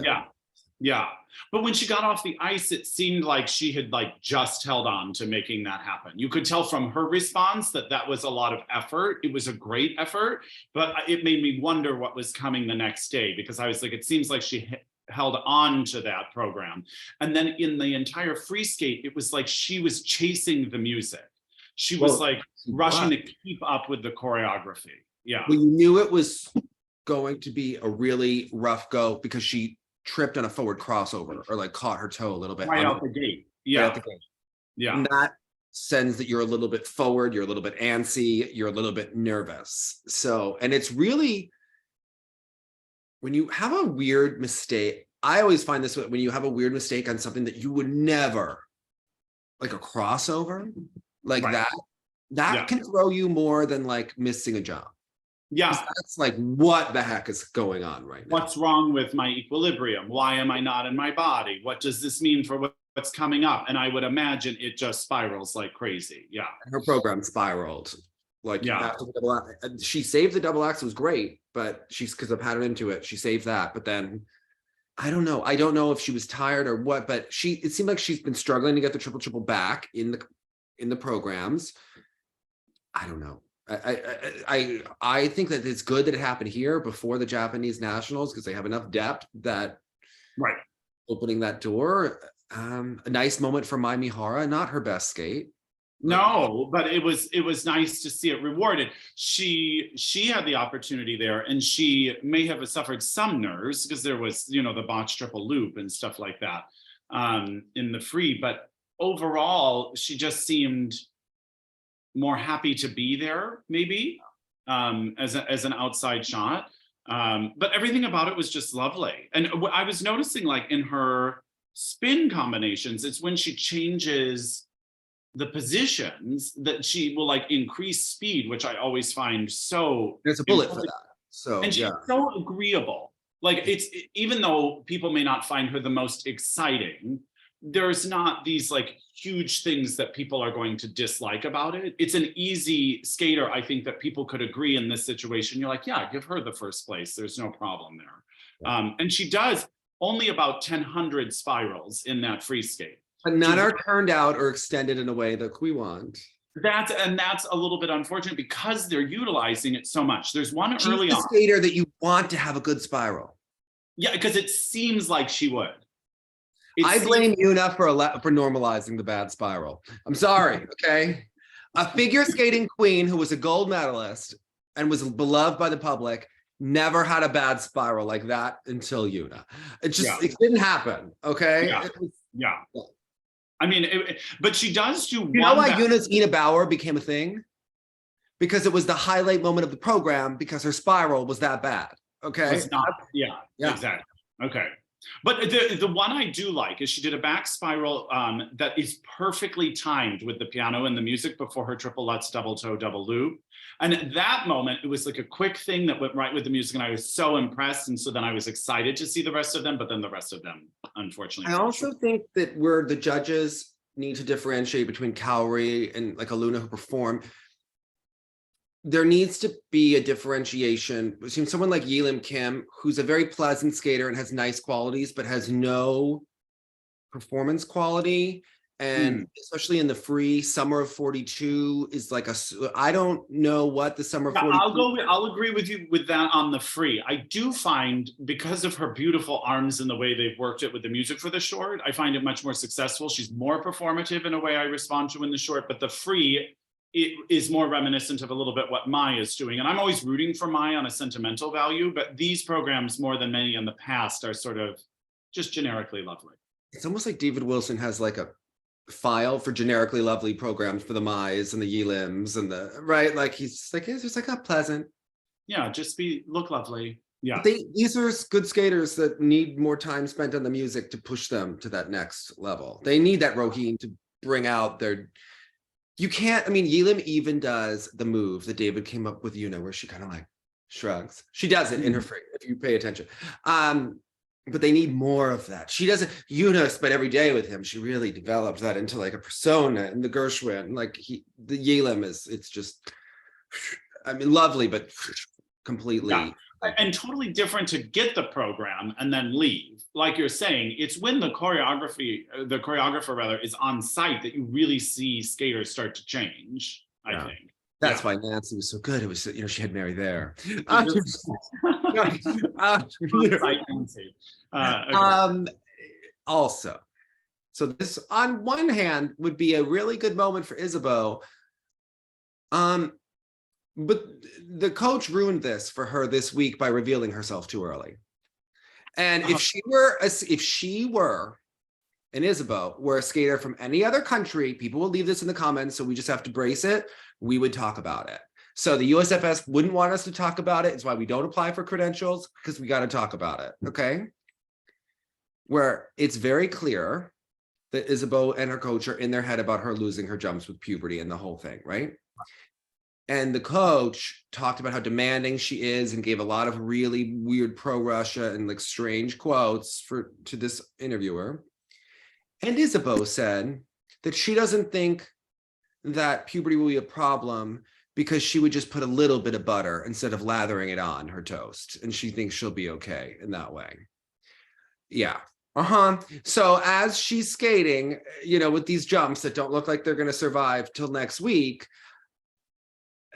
yeah. But when she got off the ice, it seemed like she had like just held on to making that happen. You could tell from her response that that was a lot of effort. It was a great effort, but it made me wonder what was coming the next day, because I was like, it seems like she held on to that program. And then in the entire free skate, it was like she was chasing the music. She was like rushing to keep up with the choreography. Yeah. Well, you knew it was going to be a really rough go because she tripped on a forward crossover or like caught her toe a little bit. Right out the gate. Yeah. Yeah. And that sends that you're a little bit forward, you're a little bit antsy, you're a little bit nervous. So, and it's really, when you have a weird mistake, I always find this when you have a weird mistake on something that you would never, like a crossover, like that can throw you more than like missing a jump. Yeah. That's like, what the heck is going on right now? What's wrong with my equilibrium? Why am I not in my body? What does this mean for what's coming up? And I would imagine it just spirals like crazy. Yeah. Her program spiraled. Like, after the double, she saved the double axe, it was great, but she's, because of pattern into it, she saved that. But then I don't know if she was tired or what, but it seemed like she's been struggling to get the triple back in the programs. I don't know. I think that it's good that it happened here before the Japanese nationals, because they have enough depth that opening that door. A nice moment for Mai Mihara, not her best skate. No, but it was nice to see it rewarded. She had the opportunity there, and she may have suffered some nerves because there was, the botched triple loop and stuff like that in the free. But overall, she just seemed more happy to be there, maybe as an outside shot. But everything about it was just lovely. And I was noticing, like in her spin combinations, it's when she changes the positions that she will like increase speed, which I always find so. There's a bullet for that. So and she's so agreeable. Like even though people may not find her the most exciting, there's not these like huge things that people are going to dislike about it. It's an easy skater, I think, that people could agree in this situation. You're like, yeah, give her the first place. There's no problem there. Yeah. And she does only about 1,000 spirals in that free skate. But none are turned out or extended in a way that we want. That's a little bit unfortunate because they're utilizing it so much. There's one She's early the on. Skater that you want to have a good spiral. Yeah, because it seems like she would. I blame Yuna for normalizing the bad spiral. I'm sorry, okay? A figure skating queen who was a gold medalist and was beloved by the public never had a bad spiral like that until Yuna. It just it didn't happen, okay? Yeah. I mean, but she does do. You know why Yuna's Ina Bauer became a thing? Because it was the highlight moment of the program because her spiral was that bad. Okay. Was not, yeah, Yeah. exactly. Okay. But the one I do like is she did a back spiral that is perfectly timed with the piano and the music before her triple Lutz double toe double loop. And at that moment, it was like a quick thing that went right with the music, and I was so impressed. And so then I was excited to see the rest of them, but then the rest of them, unfortunately. I also think that where the judges need to differentiate between Kaori and like a Loena who perform, there needs to be a differentiation between someone like Yelim Kim, who's a very pleasant skater and has nice qualities, but has no performance quality. And especially in the free, Summer of 42 is like I don't know what the Summer of 42. I'll agree with you with that on the free. I do find, because of her beautiful arms and the way they've worked it with the music for the short, I find it much more successful. She's more performative in a way I respond to in the short, but the free, it is more reminiscent of a little bit what Mai is doing. And I'm always rooting for Mai on a sentimental value, but these programs, more than many in the past, are sort of just generically lovely. It's almost like David Wilson has like a file for generically lovely programs for the Mai's and the Yelims and the, right? Like he's just like a pleasant. Yeah, just look lovely. Yeah. These are good skaters that need more time spent on the music to push them to that next level. They need that Roheen to bring out their, you can't, I mean, Yelim even does the move that David came up with, where she kind of like shrugs. She does it in her free, if you pay attention. But they need more of that. She doesn't, spent every day with him. She really developed that into like a persona in the Gershwin. Like the Yelim it's just, I mean, lovely, but completely. Yeah. And totally different to get the program and then leave. Like you're saying, it's when the choreographer rather is on site that you really see skaters start to change, I think. That's why Nancy was so good. It was, she had Mary there. Also, so this on one hand would be a really good moment for Isabeau. But the coach ruined this for her this week by revealing herself too early. And if she were and Isabeau were a skater from any other country, people will leave this in the comments, so we just have to brace it. We would talk about it. So the USFS wouldn't want us to talk about it. It's why we don't apply for credentials, because we got to talk about it, okay? Where it's very clear that Isabeau and her coach are in their head about her losing her jumps with puberty and the whole thing, right? And the coach talked about how demanding she is and gave a lot of really weird pro-Russia and like strange quotes to this interviewer. And Isabeau said that she doesn't think that puberty will be a problem because she would just put a little bit of butter instead of lathering it on her toast. And she thinks she'll be okay in that way. Yeah. So as she's skating, with these jumps that don't look like they're going to survive till next week,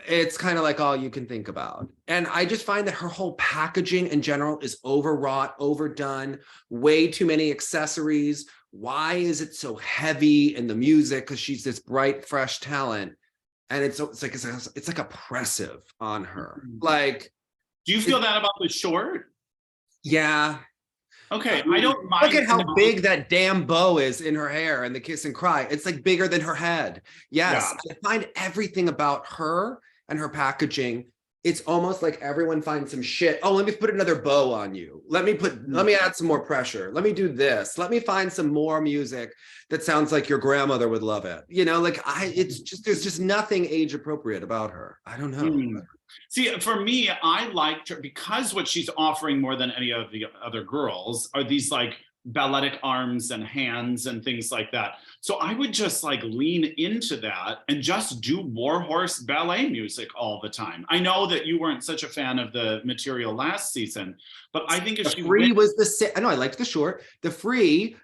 it's kind of like all you can think about. And I just find that her whole packaging in general is overwrought, overdone, way too many accessories. Why is it so heavy in the music? Because she's this bright, fresh talent. And it's like oppressive on her. Like, do you feel that about the short? Yeah. Okay, I don't mind. Look at how big that damn bow is in her hair and the kiss and cry. It's like bigger than her head. Yes, yeah. I find everything about her and her packaging, it's almost like everyone finds some shit. Oh, let me put another bow on you. Let me add some more pressure. Let me do this. Let me find some more music that sounds like your grandmother would love it. There's just nothing age appropriate about her. I don't know. See, for me, I liked her because what she's offering more than any of the other girls are these like balletic arms and hands and things like that. So I would just like lean into that and just do warhorse ballet music all the time. I know that you weren't such a fan of the material last season, but I think if she free was I know I liked the short. The free,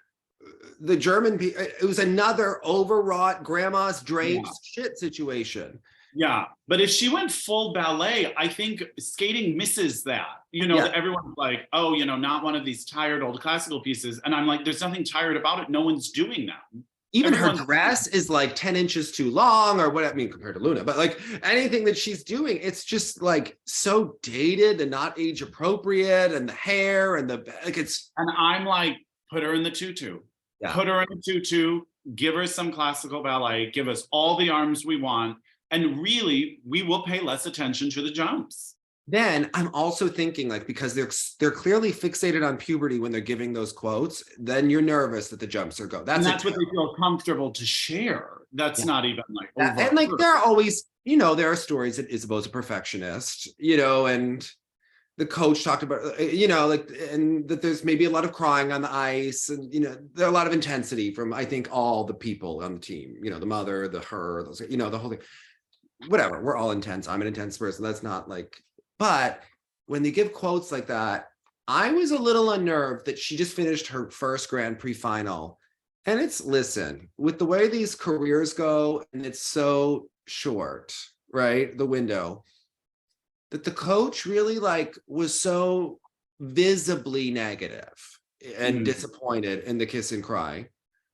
the German, it was another overwrought grandma's drapes shit situation. Yeah, but if she went full ballet, I think skating misses that. That everyone's like, oh, not one of these tired old classical pieces. And I'm like, there's nothing tired about it. No one's doing that. Even her dress is like 10 inches too long or what, I mean, compared to Loena, but like anything that she's doing, it's just like so dated and not age appropriate, and the hair and and I'm like, put her in the tutu. Yeah. Put her in the tutu, give her some classical ballet, give us all the arms we want. And really, we will pay less attention to the jumps. Then I'm also thinking, like, because they're clearly fixated on puberty when they're giving those quotes, then you're nervous that the jumps are go. And that's what they feel comfortable to share. That's not even like overt. And like there are always, you know, there are stories that Isabeau's a perfectionist, you know, and the coach talked about, you know, like, and that there's maybe a lot of crying on the ice, and you know, there's a lot of intensity from, I think, all the people on the team, you know, the mother, those, you know, the whole thing. Whatever, we're all intense. I'm an intense person. That's not like, but when they give quotes like that, I was a little unnerved that she just finished her first Grand Prix final. And it's, listen, with the way these careers go, and it's so short, right? The window, that the coach really like was so visibly negative and disappointed in the kiss and cry.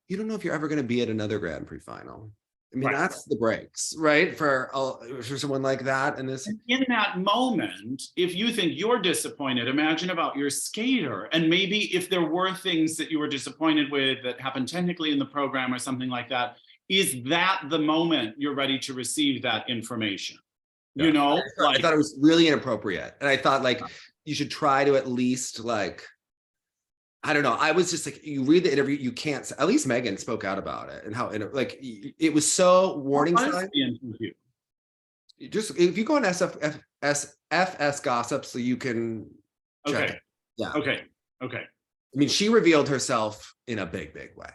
You don't know if you're ever going to be at another Grand Prix final. I mean, that's the breaks, right? For someone like that. And this, in that moment, if you think you're disappointed, imagine about your skater. And maybe if there were things that you were disappointed with that happened technically in the program or something like that, is that the moment you're ready to receive that information? You know, I thought it was really inappropriate. And I thought like, you should try to at least like, I don't know. I was just like, you read the interview, you can't, at least Megan spoke out about it and how, like, it was so warning sign. Just, if you go on FS Gossip, so you can check it. Yeah. Okay. I mean, she revealed herself in a big, big way.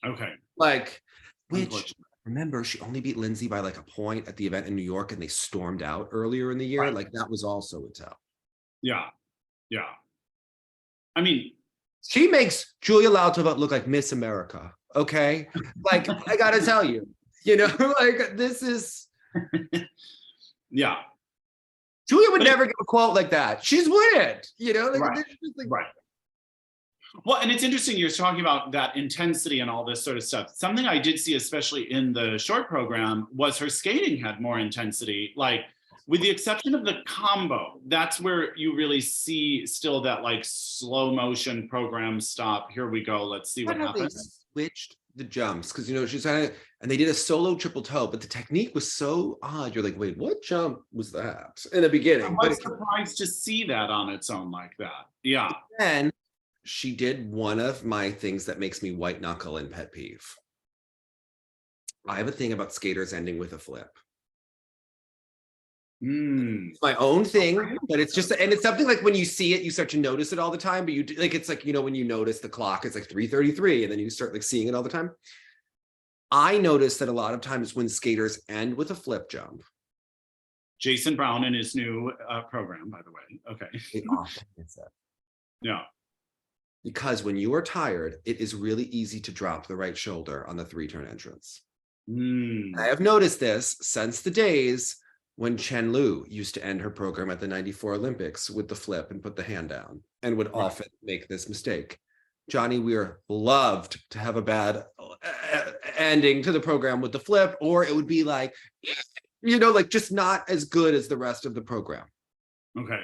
Okay. Like, which, remember, she only beat Lindsay by like a point at the event in New York, and they stormed out earlier in the year. Right. Like, that was also a tell. Yeah. I mean, she makes Julia Lautova look like Miss America, okay? Like, I gotta tell you, you know, like, this is... Yeah. Julia would never give a quote like that. She's wouldn't, you know? Like, right. Well, and it's interesting, you're talking about that intensity and all this sort of stuff. Something I did see, especially in the short program, was her skating had more intensity. Like, with the exception of the combo, that's where you really see still that like slow motion program stop. Here we go. Let's see what happens. They switched the jumps because, you know, she's kind of, and they did a solo triple toe, but the technique was so odd. You're like, wait, what jump was that in the beginning? I was surprised to see that on its own like that. Yeah. And she did one of my things that makes me white knuckle and pet peeve. I have a thing about skaters ending with a flip. It's my own thing, but it's just, and it's something like when you see it, you start to notice it all the time, but you like, it's like, you know, when you notice the clock, it's like 3:33 and then you start like seeing it all the time. I noticed that a lot of times when skaters end with a flip jump. Jason Brown in his new program, by the way. Okay. It often gets that. Yeah. Because when you are tired, it is really easy to drop the right shoulder on the 3-turn entrance. I have noticed this since the days when Chen Lu used to end her program at the 94 Olympics with the flip and put the hand down, and would often make this mistake. Johnny Weir loved to have a bad ending to the program with the flip, or it would be like, you know, like just not as good as the rest of the program. Okay.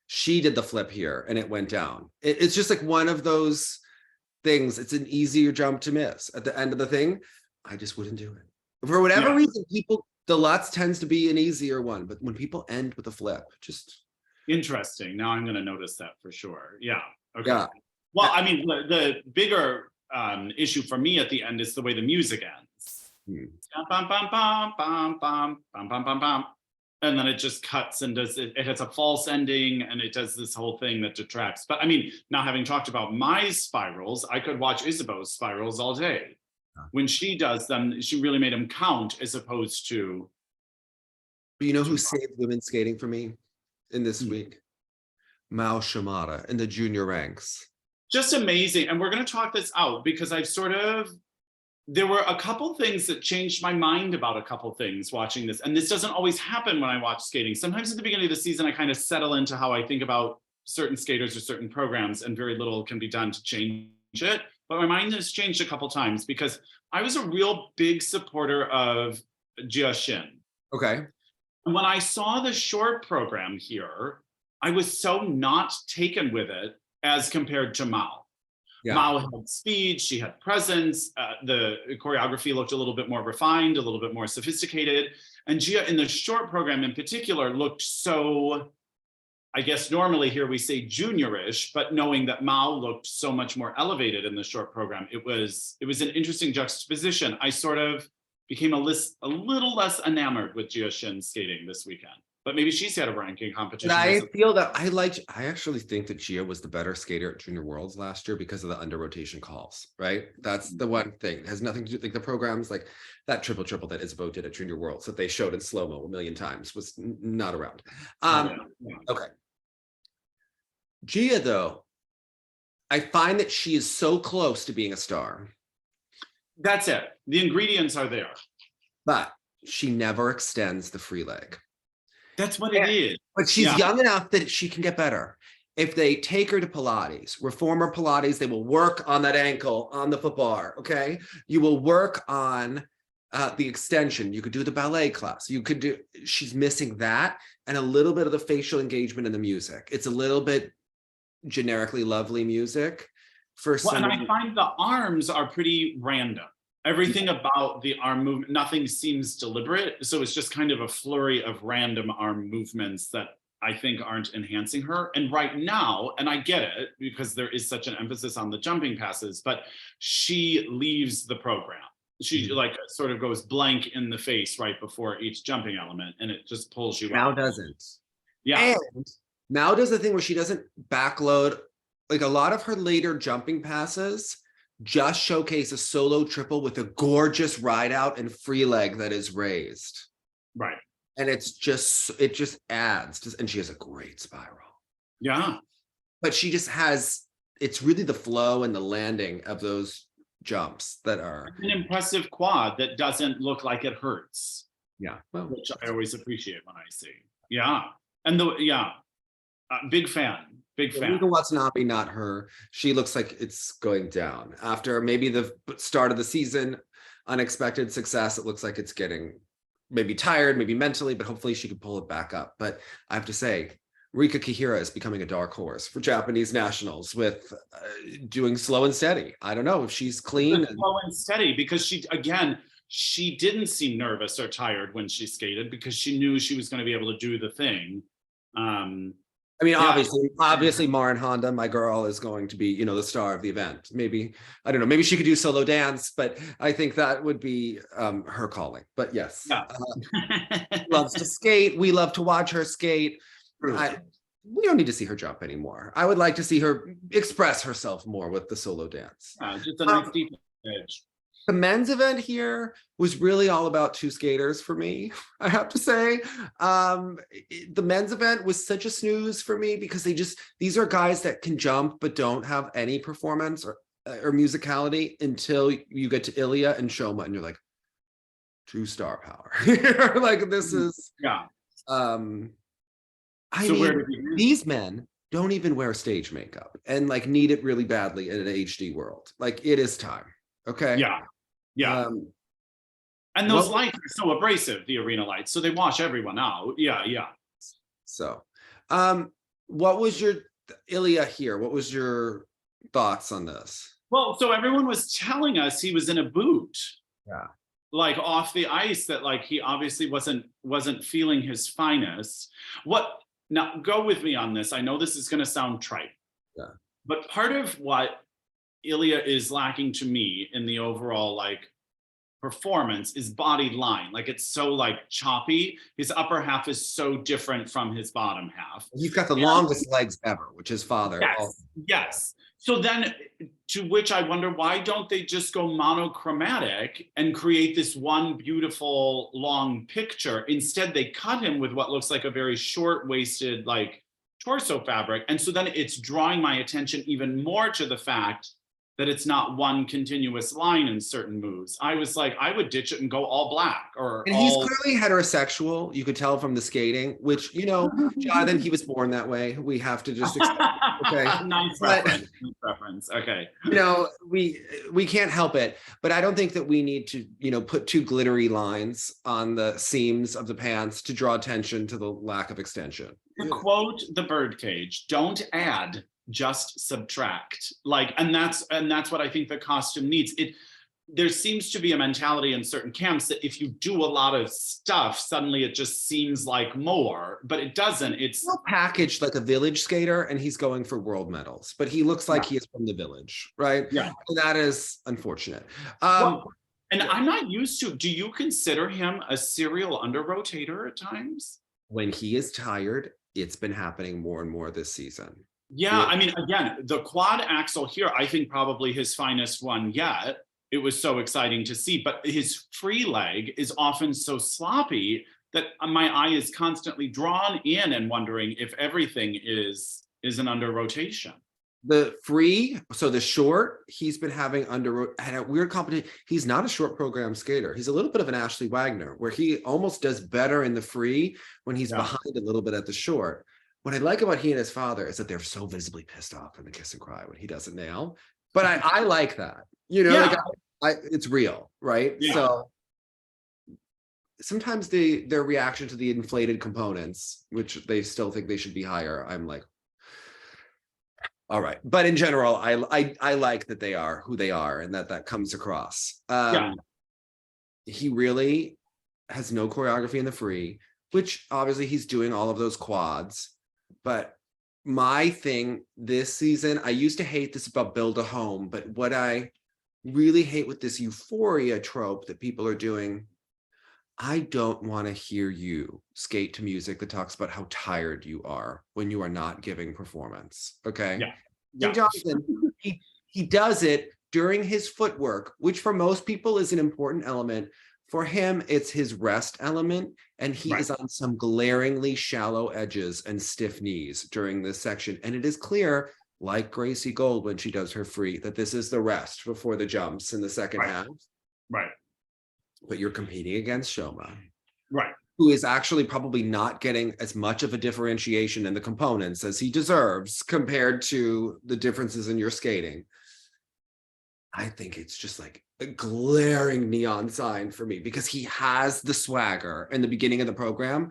She did the flip here and it went down. It's just like one of those things. It's an easier jump to miss at the end of the thing. I just wouldn't do it. For whatever reason, the Lutz tends to be an easier one, but when people end with a flip, just... Interesting. Now I'm going to notice that for sure. Yeah. Okay. Yeah. Well, I mean, the bigger issue for me at the end is the way the music ends. Bum, bum, bum, bum, bum, bum, bum, bum, bum. And then it just cuts and does it has a false ending, and it does this whole thing that detracts. But I mean, now having talked about my spirals, I could watch Isabeau's spirals all day. When she does them, she really made them count as opposed to... But you know who saved women's skating for me in this week? Mao Shimada in the junior ranks. Just amazing. And we're going to talk this out because I've sort of... There were a couple things that changed my mind about a couple things watching this. And this doesn't always happen when I watch skating. Sometimes at the beginning of the season, I kind of settle into how I think about certain skaters or certain programs, and very little can be done to change it. But my mind has changed a couple times because I was a real big supporter of Jia Shin. Okay. And when I saw the short program here, I was so not taken with it as compared to Mao. Yeah. Mao had speed, she had presence, the choreography looked a little bit more refined, a little bit more sophisticated. And Jia in the short program in particular looked so, I guess normally here we say juniorish, but knowing that Mao looked so much more elevated in the short program, it was an interesting juxtaposition. I sort of became a little less enamored with Jia Shin skating this weekend. But maybe she's had a ranking competition. And I feel that I actually think that Jia was the better skater at Junior Worlds last year because of the under rotation calls, right? That's the one thing. It has nothing to do, like the programs like that triple that Isabeau did at Junior Worlds that they showed in slow-mo a million times was not around. Okay. Jia, though, I find that she is so close to being a star. That's it. The ingredients are there. But she never extends the free leg. That's what it is. But she's young enough that she can get better. If they take her to Pilates, reformer Pilates, they will work on that ankle on the foot bar, okay? You will work on the extension. You could do the ballet class. You could do, she's missing that and a little bit of the facial engagement in the music. It's a little bit generically lovely music. And I find the arms are pretty random. Everything about the arm movement, nothing seems deliberate. So it's just kind of a flurry of random arm movements that I think aren't enhancing her. And right now, and I get it because there is such an emphasis on the jumping passes, but she leaves the program. She like sort of goes blank in the face right before each jumping element and it just pulls you out. Now doesn't. Yeah. And now does the thing where she doesn't backload. Like a lot of her later jumping passes just showcase a solo triple with a gorgeous ride out and free leg that is raised. Right. And it just adds, and she has a great spiral. Yeah. But she just has, it's really the flow and the landing of those jumps that are. An impressive quad that doesn't look like it hurts. Yeah. Well, which I always appreciate when I see. Yeah. And big fan. Big fan. Luka Watanabe, not her. She looks like it's going down. After maybe the start of the season, unexpected success, it looks like it's getting maybe tired, maybe mentally, but hopefully she can pull it back up. But I have to say, Rika Kihira is becoming a dark horse for Japanese nationals with doing slow and steady. I don't know if she's clean. Slow and steady because she didn't seem nervous or tired when she skated because she knew she was going to be able to do the thing. I mean, obviously, Marin Honda, my girl, is going to be, the star of the event. Maybe, I don't know, maybe she could do solo dance, but I think that would be her calling. But yes, loves to skate. We love to watch her skate. We don't need to see her jump anymore. I would like to see her express herself more with the solo dance. Just a nice deep edge. The men's event here was really all about two skaters for me, I have to say. The men's event was such a snooze for me because these are guys that can jump but don't have any performance or musicality until you get to Ilia and Shoma and you're like, true star power. Like this is, these men don't even wear stage makeup and like need it really badly in an HD world. Like it is time. Okay. Yeah. And those lights are so abrasive, the arena lights, so they wash everyone out. Yeah. So, what was your Ilia here? What was your thoughts on this? Well, so everyone was telling us he was in a boot. Yeah. Like off the ice, that like he obviously wasn't feeling his finest. Now go with me on this. I know this is going to sound trite. Yeah. But part of what Ilia is lacking to me in the overall like performance is body line. Like it's so like choppy. His upper half is so different from his bottom half. He's got the longest legs ever, which his father. Yes. So then to which I wonder, why don't they just go monochromatic and create this one beautiful long picture? Instead, they cut him with what looks like a very short-waisted like torso fabric. And so then it's drawing my attention even more to the fact that it's not one continuous line in certain moves. I was like, I would ditch it and go all black and he's clearly heterosexual. You could tell from the skating, which, Jonathan, he was born that way. We have to just accept it, okay. Nice reference. Okay. We can't help it, but I don't think that we need to, put two glittery lines on the seams of the pants to draw attention to the lack of extension. To quote the birdcage, don't add just subtract. Like, and that's what I think the costume needs. There seems to be a mentality in certain camps that if you do a lot of stuff, suddenly it just seems like more, but it doesn't. It's packaged like a village skater and he's going for world medals, but he looks like he is from the village, right? Yeah. And that is unfortunate. And I'm not used to, do you consider him a serial under rotator at times? When he is tired, it's been happening more and more this season. Yeah, I mean, again, the quad axle here, I think probably his finest one yet. It was so exciting to see, but his free leg is often so sloppy that my eye is constantly drawn in and wondering if everything is an under rotation. The free, so the short, he's been having had a weird competition. He's not a short program skater. He's a little bit of an Ashley Wagner, where he almost does better in the free when he's behind a little bit at the short. What I like about he and his father is that they're so visibly pissed off in the kiss and cry when he doesn't nail. But I like that, you know, like it's real, right? Yeah. So sometimes their reaction to the inflated components, which they still think they should be higher, I'm like, all right. But in general, I like that they are who they are and that comes across. He really has no choreography in the free, which obviously he's doing all of those quads. But my thing this season, I used to hate this about build a home, but what I really hate with this euphoria trope that people are doing, I don't want to hear you skate to music that talks about how tired you are when you are not giving performance. Okay. Yeah. Jonathan, he does it during his footwork, which for most people is an important element. For him, it's his rest element, and he is on some glaringly shallow edges and stiff knees during this section. And it is clear, like Gracie Gold when she does her free, that this is the rest before the jumps in the second half. Right. But you're competing against Shoma. Right. Who is actually probably not getting as much of a differentiation in the components as he deserves compared to the differences in your skating. I think it's just like a glaring neon sign for me because he has the swagger in the beginning of the program.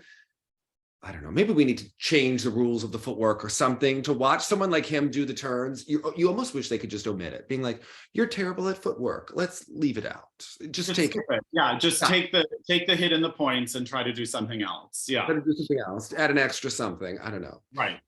I don't know, maybe we need to change the rules of the footwork or something to watch someone like him do the turns. You almost wish they could just omit it, being like, you're terrible at footwork. Let's leave it out. Just take it. Yeah, just take the hit in the points and try to do something else. Yeah. Try to do something else, add an extra something. I don't know. Right.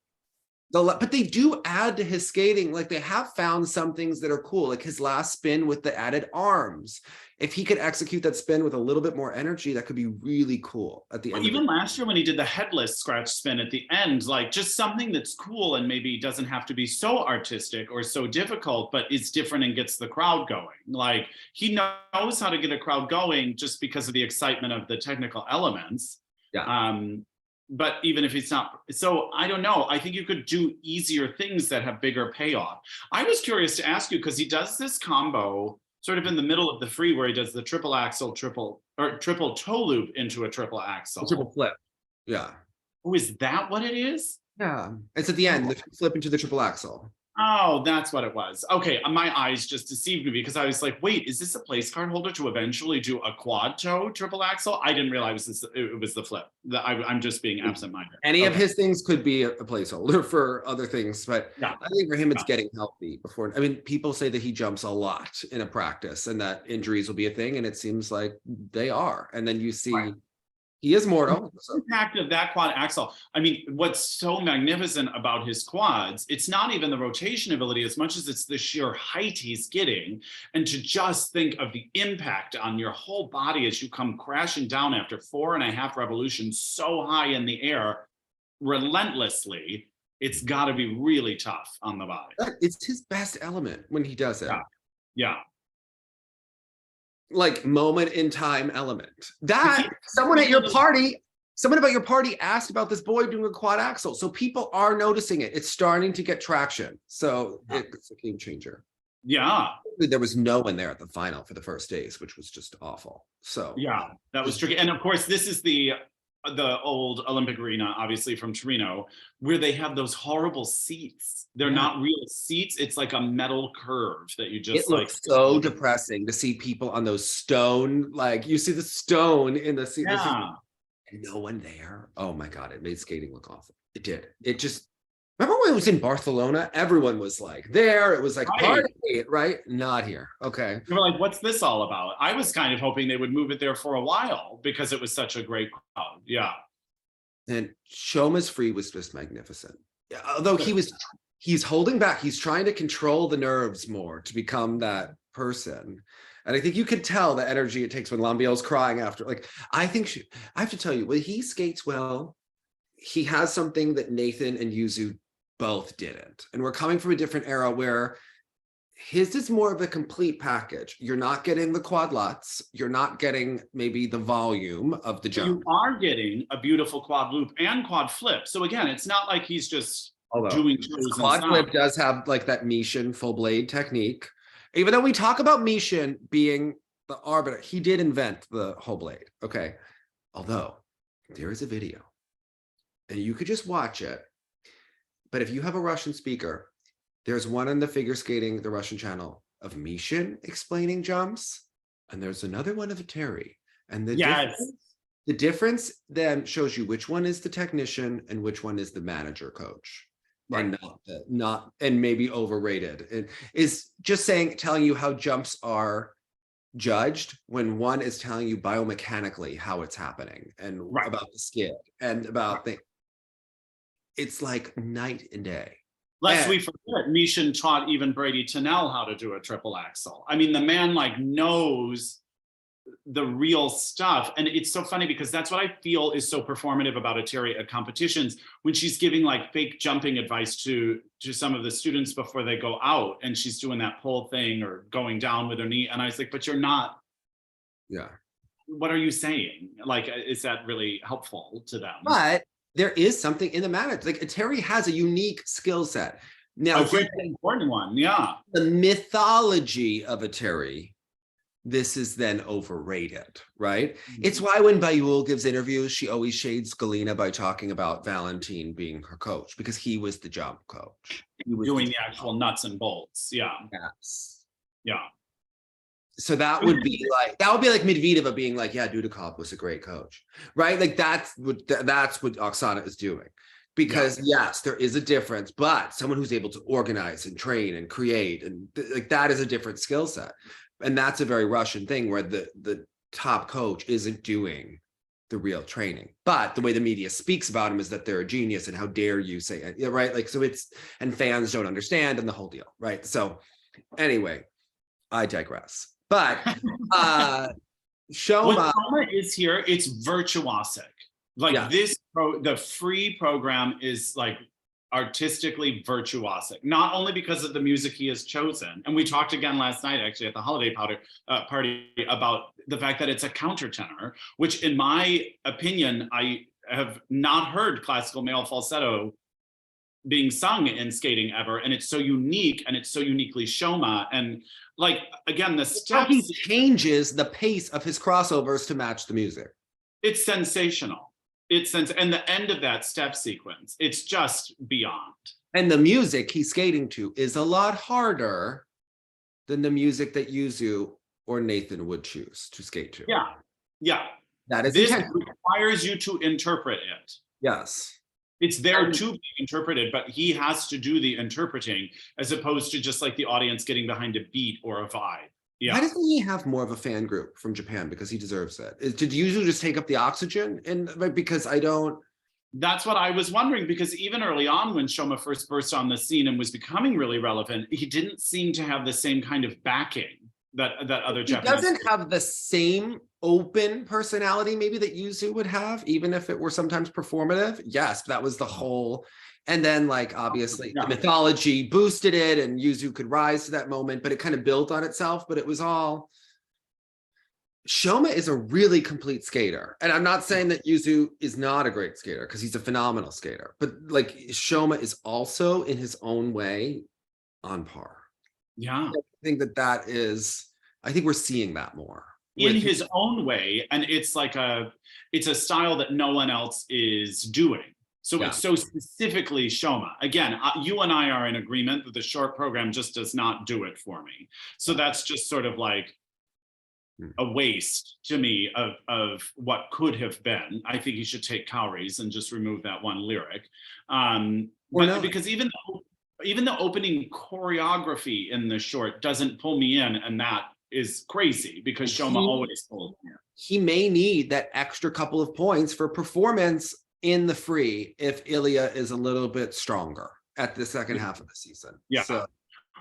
But they do add to his skating. Like they have found some things that are cool, like his last spin with the added arms. If he could execute that spin with a little bit more energy, that could be really cool at the end. Even last year when he did the headless scratch spin at the end, like just something that's cool and maybe doesn't have to be so artistic or so difficult, but is different and gets the crowd going. Like he knows how to get a crowd going just because of the excitement of the technical elements. Yeah. But even if it's not, so I don't know, I think you could do easier things that have bigger payoff. I was curious to ask you, because he does this combo sort of in the middle of the free where he does the triple axel, triple toe loop into a triple axel. Triple flip. Yeah. Oh, is that what it is? Yeah. It's at the end, the flip into the triple axel. Oh, that's what it was. Okay, my eyes just deceived me because I was like, wait, is this a place card holder to eventually do a quad toe triple axel? I didn't realize it was the flip. I'm just being absent-minded. Any of his things could be a placeholder for other things, but I think for him, it's getting healthy before. I mean, people say that he jumps a lot in a practice and that injuries will be a thing, and it seems like they are. And then you see he is mortal. The impact of that quad axle. I mean, what's so magnificent about his quads, it's not even the rotation ability as much as it's the sheer height he's getting. And to just think of the impact on your whole body as you come crashing down after 4.5 revolutions so high in the air, relentlessly, it's got to be really tough on the body. It's his best element when he does it. Yeah. Like moment in time element. That someone about your party asked about this boy doing a quad axel. So people are noticing it. It's starting to get traction. So it's a game changer. Yeah. There was no one there at the final for the first days, which was just awful. So yeah, that was tricky. And of course, this is the old Olympic arena, obviously from Torino, where they have those horrible seats. They're not real seats. It's like a metal curve that you just looks so depressing to see people on those stone, like you see the stone in the seat. Yeah. And no one there. Oh my God, it made skating look awful. It did. It just, Remember when it was in Barcelona? Everyone was like there. It was like Right. party, right? Not here. Okay. We were like, what's this all about? I was kind of hoping they would move it there for a while because it was such a great crowd. Yeah. And Shoma's free was just magnificent. Yeah, although he's holding back. He's trying to control the nerves more to become that person. And I think you could tell the energy it takes when Lambiel's crying after. Like, I have to tell you, when he skates well, he has something that Nathan and Yuzu both didn't. And we're coming from a different era where his is more of a complete package. You're not getting the quad luts. You're not getting maybe the volume of the jump. You are getting a beautiful quad loop and quad flip. So again, it's not like he's just doing quad flip does have like that Mishin full blade technique. Even though we talk about Mishin being the arbiter, he did invent the whole blade. Okay. Although there is a video and you could just watch it. But if you have a Russian speaker, there's one on the Figure Skating, the Russian channel, of Mishin explaining jumps. And there's another one of Terry. And the difference then shows you which one is the technician and which one is the manager coach. Right. And and maybe overrated. It is just telling you how jumps are judged when one is telling you biomechanically how it's happening and about the skid and about it's like night and day. Lest we forget, Mishin taught even Brady Tennell how to do a triple axel. I mean, the man like knows the real stuff. And it's so funny because that's what I feel is so performative about Terry at competitions when she's giving like fake jumping advice to some of the students before they go out and she's doing that pull thing or going down with her knee. And I was like, but you're not. Yeah. What are you saying? Like, is that really helpful to them? But there is something in the management. Like Terry has a unique skill set. Now, a very important one. Yeah. The mythology of Terry, this is then overrated, right? Mm-hmm. It's why when Bayul gives interviews, she always shades Galina by talking about Valentin being her coach because he was the jump coach. He was doing the actual nuts and bolts. Yeah. Yes. Yeah. So that would be like Medvedeva being like, yeah, Dudikov was a great coach, right? Like that's what Oksana is doing. Because yes, there is a difference, but someone who's able to organize and train and create and like that is a different skill set. And that's a very Russian thing where the top coach isn't doing the real training. But the way the media speaks about him is that they're a genius and how dare you say it, right? Like, so and fans don't understand and the whole deal, right? So anyway, I digress. But Shoma. What Shoma is here, it's virtuosic. Like the free program is like artistically virtuosic, not only because of the music he has chosen. And we talked again last night, actually, at the holiday party about the fact that it's a countertenor, which in my opinion, I have not heard classical male falsetto being sung in skating ever. And it's so unique and it's so uniquely Shoma. And like, again, the steps. He changes the pace of his crossovers to match the music. It's sensational. And the end of that step sequence, it's just beyond. And the music he's skating to is a lot harder than the music that Yuzu or Nathan would choose to skate to. Yeah, yeah. That is this requires you to interpret it. Yes. It's there to be interpreted, but he has to do the interpreting as opposed to just like the audience getting behind a beat or a vibe. Yeah. Why doesn't he have more of a fan group from Japan? Because he deserves it. Did Yuzu just take up the oxygen? Because I don't. That's what I was wondering, because even early on when Shoma first burst on the scene and was becoming really relevant, he didn't seem to have the same kind of backing that other Japanese. He doesn't have the same open personality maybe that Yuzu would have, even if it were sometimes performative. Yes, that was the whole. And then, like, obviously, the mythology boosted it, and Yuzu could rise to that moment, but it kind of built on itself. But it was all. Shoma is a really complete skater. And I'm not saying that Yuzu is not a great skater, because he's a phenomenal skater. But, like, Shoma is also, in his own way, on par. Yeah. I think that is. I think we're seeing that more. In his own way. And it's like it's a style that no one else is doing. So it's so specifically Shoma. Again, you and I are in agreement that the short program just does not do it for me. So that's just sort of like a waste to me of what could have been. I think he should take Kaori's and just remove that one lyric. because even the opening choreography in the short doesn't pull me in, and that is crazy because Shoma always pulls me in. He may need that extra couple of points for performance in the free if Ilia is a little bit stronger at the second half of the season. Yeah. So,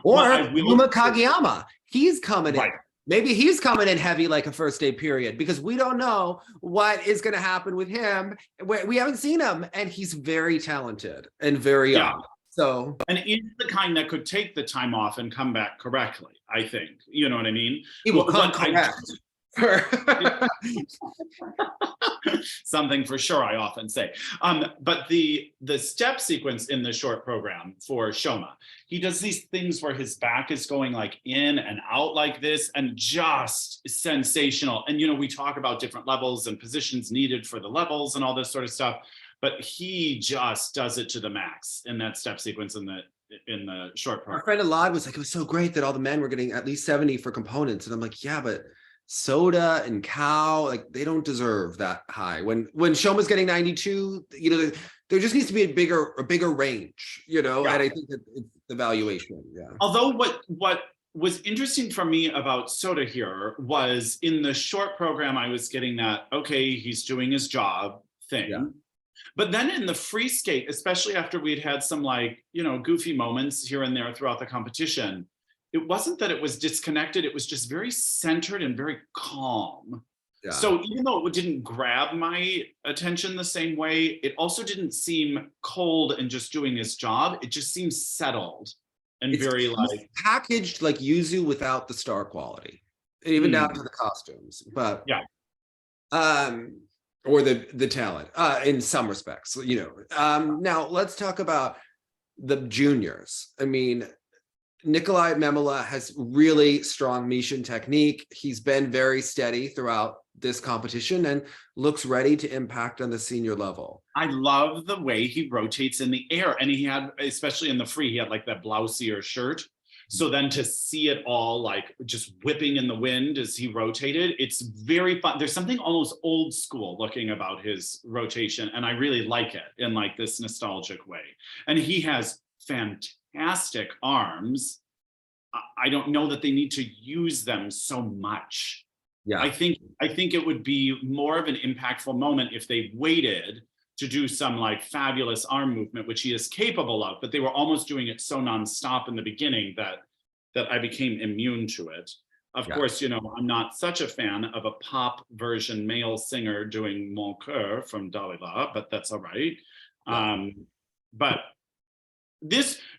or Yuma Kageyama, he's coming in. Maybe he's coming in heavy like a first day period because we don't know what is going to happen with him. We haven't seen him, and he's very talented and very young. So, and he's the kind that could take the time off and come back correctly. I think, you know what I mean. He will come correct. Something for sure I often say. But the step sequence in the short program for Shoma, he does these things where his back is going like in and out like this, and just sensational. And, you know, we talk about different levels and positions needed for the levels and all this sort of stuff, but he just does it to the max in that step sequence in the short program. Our friend Alad was like, it was so great that all the men were getting at least 70 for components. And I'm like, yeah, but Soda and Cow, like, they don't deserve that high. When Shoma's getting 92, you know, there just needs to be a bigger range, you know. And I think that it's the valuation. Although what was interesting for me about Soda here was in the short program, I was getting that, okay, he's doing his job thing. But then in the free skate, especially after we'd had some, like, you know, goofy moments here and there throughout the competition, it wasn't that it was disconnected, it was just very centered and very calm. So even though it didn't grab my attention the same way, it also didn't seem cold and just doing his job. It just seems settled and very like packaged, like Yuzu without the star quality, even down to the costumes. But or the talent in some respects, you know. Now let's talk about the juniors. I mean, Nikolai Memela has really strong Mishin technique. He's been very steady throughout this competition and looks ready to impact on the senior level. I love the way he rotates in the air. And he had, especially in the free, he had like that blousier shirt. So then to see it all like just whipping in the wind as he rotated, it's very fun. There's something almost old school looking about his rotation. And I really like it in like this nostalgic way. And he has fantastic arms. I don't know that they need to use them so much. I think it would be more of an impactful moment if they waited to do some like fabulous arm movement, which he is capable of, but they were almost doing it so nonstop in the beginning that I became immune to it. Of course, you know, I'm not such a fan of a pop version male singer doing Mon Coeur from Dalila, but that's all right. But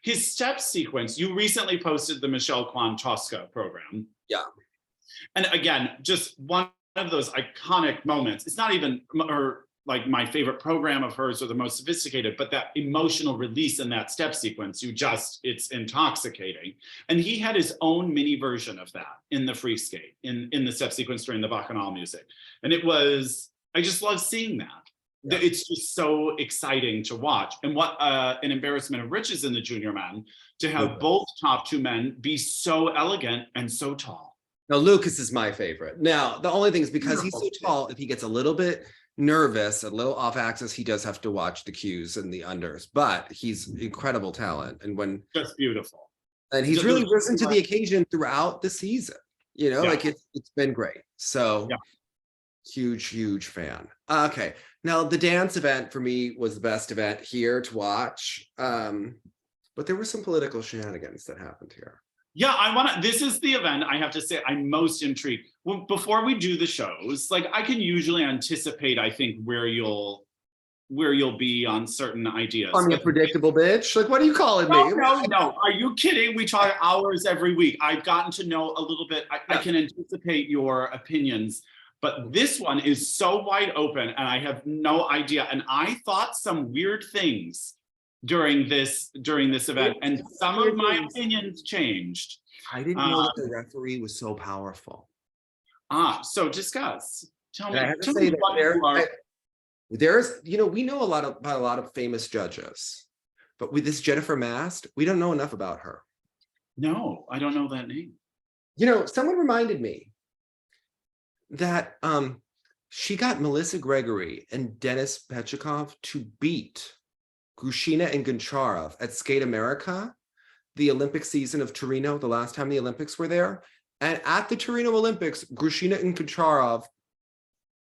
his step sequence, you recently posted the Michelle Kwan Tosca program. And again, just one of those iconic moments. It's not even like my favorite program of hers or the most sophisticated, but that emotional release in that step sequence, it's intoxicating. And he had his own mini version of that in the free skate, in the step sequence during the Bacchanal music. And I just love seeing that. It's just so exciting to watch. And what an embarrassment of riches in the junior men to have both top two men be so elegant and so tall. Now, Lucas is my favorite. Now, the only thing is because he's so tall, if he gets a little bit nervous, a little off axis, he does have to watch the cues and the unders, but he's incredible talent. And just beautiful. And he's really risen to the occasion throughout the season, you know, like it's been great. So huge fan. Okay. Now the dance event for me was the best event here to watch. But there were some political shenanigans that happened here. This is the event I have to say I'm most intrigued. Well, before we do the shows, like I can usually anticipate, I think, where you'll be on certain ideas. I'm a predictable bitch. Like, what are you calling me? No. Are you kidding? We talk hours every week. I've gotten to know a little bit. I can anticipate your opinions, but this one is so wide open and I have no idea. And I thought some weird things during this event, and some of my opinions changed. I didn't know that the referee was so powerful. So discuss. Tell me. I have to say that there's, you know, we know about a lot of famous judges, but with this Jennifer Mast, we don't know enough about her. No, I don't know that name. You know, someone reminded me that she got Melissa Gregory and Dennis Petchikov to beat Grushina and Goncharov at Skate America, the Olympic season of Torino, the last time the Olympics were there. And at the Torino Olympics, Grushina and Goncharov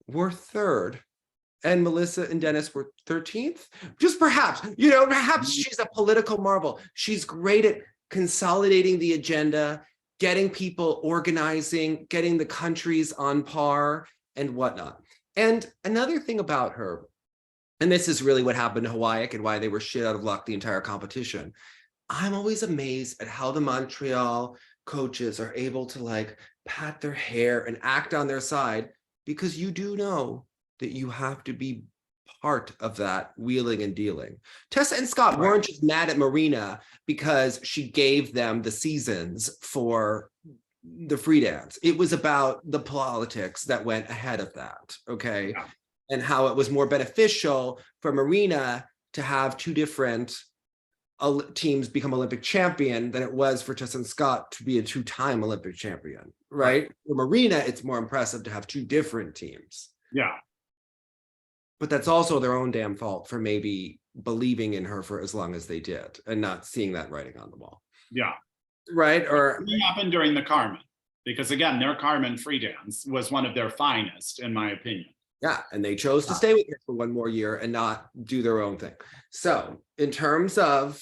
were third, and Melissa and Dennis were 13th. Just perhaps, perhaps she's a political marvel. She's great at consolidating the agenda, getting people organizing, getting the countries on par and whatnot. And another thing about her, and this is really what happened to Hawaii and why they were shit out of luck the entire competition. I'm always amazed at how the Montreal coaches are able to like pat their hair and act on their side, because you do know that you have to be part of that wheeling and dealing. Tessa and Scott weren't just mad at Marina because she gave them the seasons for the free dance. It was about the politics that went ahead of that, okay? Yeah. And how it was more beneficial for Marina to have two different teams become Olympic champion than it was for Tessa and Scott to be a two-time Olympic champion, right? For Marina, it's more impressive to have two different teams. Yeah. But that's also their own damn fault for maybe believing in her for as long as they did and not seeing that writing on the wall. Yeah. Right? Or it happened during the Carmen, because again, their Carmen free dance was one of their finest, in my opinion. Yeah, and they chose to stay with her for one more year and not do their own thing. So in terms of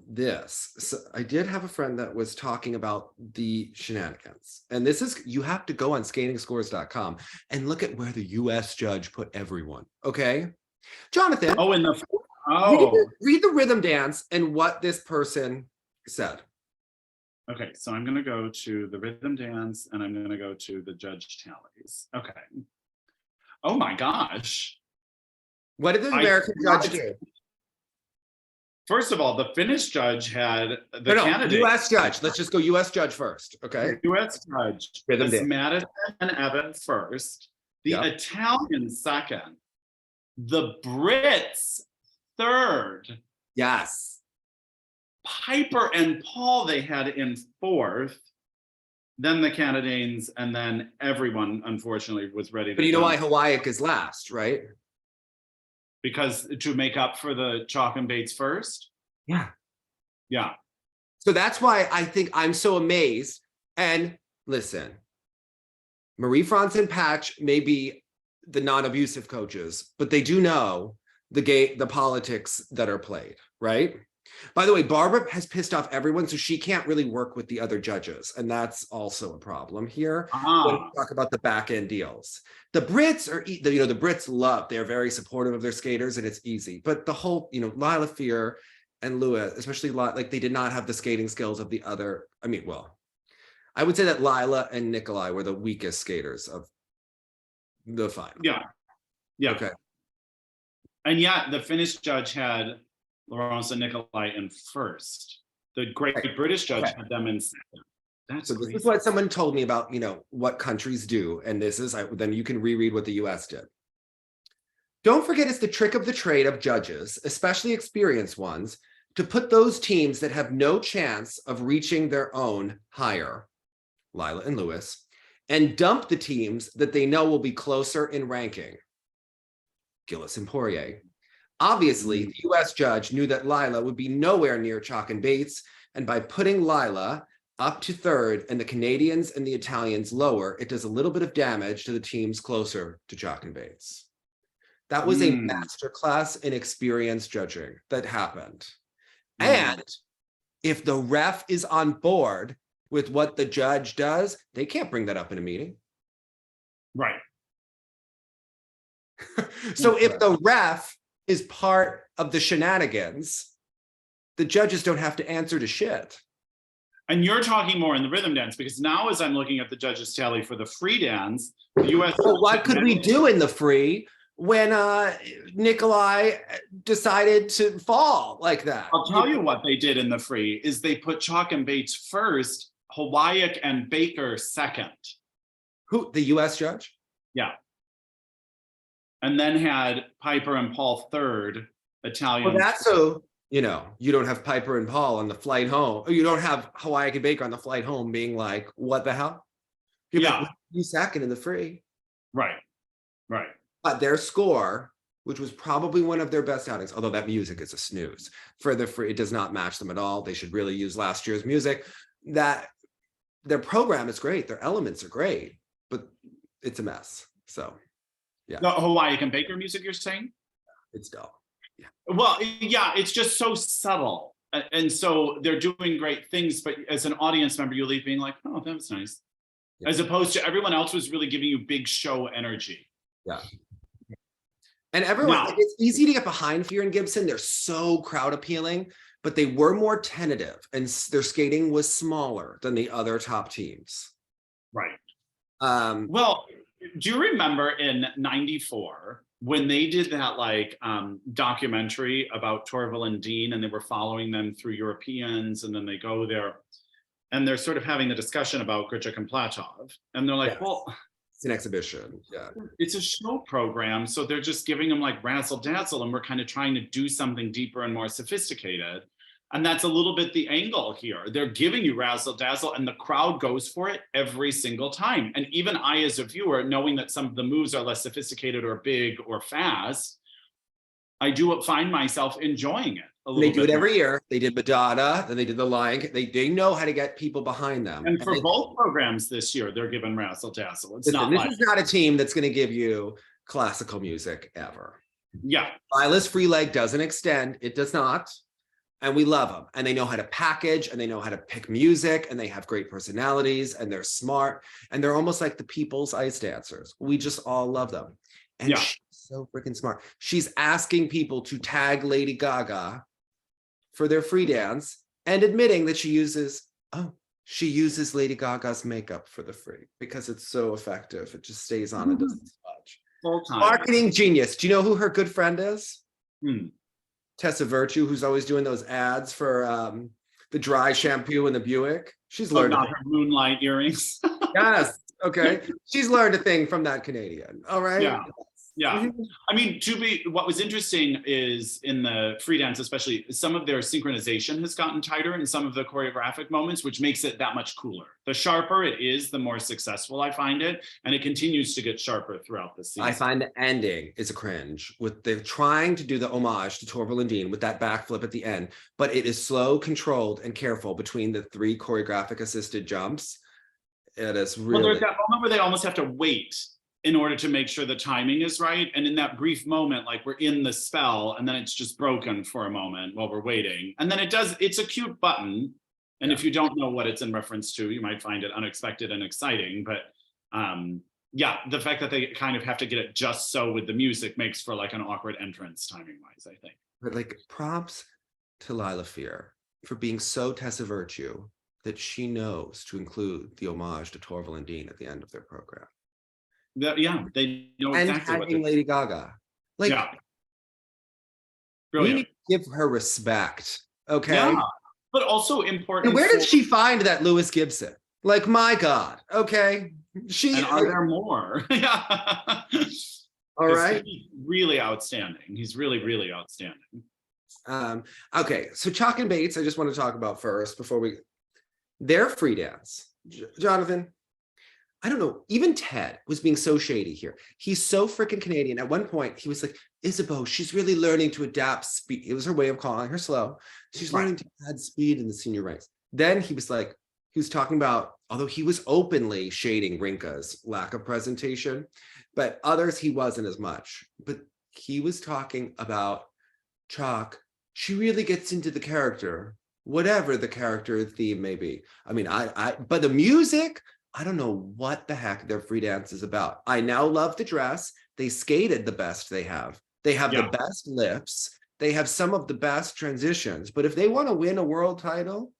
this, so I did have a friend that was talking about the shenanigans. And this is, you have to go on skatingscores.com and look at where the US judge put everyone, okay? Jonathan, read the rhythm dance and what this person said. Okay, so I'm gonna go to the rhythm dance and I'm gonna go to the judge tallies. Okay. Oh my gosh. What did the American judge do? First of all, the Finnish judge had the candidate. US judge. Let's just go US judge first, okay? The US judge was Madison and Evan first. The Italian second. The Brits third. Yes. Piper and Paul they had in fourth. Then the Canadians, and then everyone, unfortunately, was ready to. But you know why Hawaii is last, right? Because to make up for the Chock and Bates first? Yeah. Yeah. So that's why I think I'm so amazed. And listen, Marie-France and Patch may be the non-abusive coaches, but they do know the politics that are played, right? By the way, Barbara has pissed off everyone, so she can't really work with the other judges. And that's also a problem here when we talk about the back end deals. The Brits are, the Brits love, they're very supportive of their skaters and it's easy. But the whole, Lila Fear and Lua, especially like they did not have the skating skills of the other. I mean, well, I would say that Lila and Nikolai were the weakest skaters of the final. Yeah. Yeah. Okay. And yet the Finnish judge had Laurence and Nikolai in first. The great British judge had them in second. That's so crazy. This is what someone told me about, what countries do. And this is, then you can reread what the US did. Don't forget, it's the trick of the trade of judges, especially experienced ones, to put those teams that have no chance of reaching their own higher, Lila and Lewis, and dump the teams that they know will be closer in ranking, Gilles and Poirier. Obviously, the US judge knew that Lila would be nowhere near Chock and Bates, and by putting Lila up to third and the Canadians and the Italians lower, it does a little bit of damage to the teams closer to Chock and Bates. That was a masterclass in experience judging that happened. And if the ref is on board with what the judge does, they can't bring that up in a meeting. Right. So if the ref is part of the shenanigans, the judges don't have to answer to shit. And you're talking more in the rhythm dance, because now as I'm looking at the judges tally for the free dance, the US. Well, what could we do in the free when Nikolai decided to fall like that? I'll tell you what they did in the free is they put Chock and Bates first, Hawaii and Baker second. Who, the US judge? Yeah. And then had Piper and Paul third, Italian. Well, that's so, you don't have Piper and Paul on the flight home. Or you don't have Hawaii and Baker on the flight home being like, what the hell? You're like, you second in the free. Right. But their score which was probably one of their best outings, although that music is a snooze. For the free, it does not match them at all. They should really use last year's music. That their program is great, their elements are great, but it's a mess. So yeah. The Hawaii can Baker music, you're saying? It's dull. Yeah. Well, yeah, it's just so subtle. And so they're doing great things, but as an audience member, you leave being like, oh, that was nice. Yeah. As opposed to everyone else was really giving you big show energy. Yeah. And everyone, like, it's easy to get behind Fear and Gibson. They're so crowd appealing, but they were more tentative and their skating was smaller than the other top teams. Right. Well, do you remember in '94 when they did that like documentary about Torvill and Dean, and they were following them through Europeans, and then they go there and they're sort of having the discussion about Gricek and Platov, and they're like, well, it's an exhibition. Yeah. It's a show program. So they're just giving them like razzle dazzle, and we're kind of trying to do something deeper and more sophisticated. And that's a little bit the angle here. They're giving you razzle dazzle and the crowd goes for it every single time. And even I, as a viewer, knowing that some of the moves are less sophisticated or big or fast, I do find myself enjoying it a little bit. They do it every year. They did Madonna, then they did the Lion King. They know how to get people behind them. And for both programs this year, they're giving razzle dazzle. It's not this is not a team that's going to give you classical music ever. Yeah. Lila's free leg doesn't extend. It does not. And we love them. And they know how to package and they know how to pick music and they have great personalities and they're smart and they're almost like the people's ice dancers. We just all love them. And she's so freaking smart. She's asking people to tag Lady Gaga for their free dance and admitting that she uses Lady Gaga's makeup for the free because it's so effective. It just stays on and doesn't smudge. Full-time. Marketing genius. Do you know who her good friend is? Tessa Virtue, who's always doing those ads for the dry shampoo and the Buick. She's learned not her moonlight earrings. Yes. Okay. She's learned a thing from that Canadian. All right. Yeah. Yeah. I mean, what was interesting is in the free dance, especially, some of their synchronization has gotten tighter in some of the choreographic moments, which makes it that much cooler. The sharper it is, the more successful I find it. And it continues to get sharper throughout the season. I find the ending is a cringe with they're trying to do the homage to Torvill and Dean with that backflip at the end, but it is slow, controlled, and careful between the 3 choreographic assisted jumps. It is really. Well, there's that moment where they almost have to wait in order to make sure the timing is right. And in that brief moment, like we're in the spell and then it's just broken for a moment while we're waiting. And then it's a cute button. And if you don't know what it's in reference to, you might find it unexpected and exciting. But the fact that they kind of have to get it just so with the music makes for like an awkward entrance timing wise, I think. But like props to Lila Fear for being so Tessa Virtue that she knows to include the homage to Torvill and Dean at the end of their program. They know exactly what they're Lady Gaga. Like, we need to give her respect. Okay. Yeah. But also important. And where did she find that Lewis Gibson? Like, my God. Okay. And are there more? All right. He's really outstanding. He's really, really outstanding. Okay. So Chock and Bates, I just want to talk about first before their free dance. Jonathan, I don't know, even Ted was being so shady here. He's so freaking Canadian. At one point, he was like, Isabeau, she's really learning to adapt speed. It was her way of calling her slow. She's learning to add speed in the senior ranks. Then he was talking about, although he was openly shading Rinka's lack of presentation, but others he wasn't as much. But he was talking about Chock. She really gets into the character, whatever the character theme may be. I mean, but the music, I don't know what the heck their free dance is about. I now love the dress. They skated the best they have. They have the best lifts. They have some of the best transitions. But if they want to win a world title,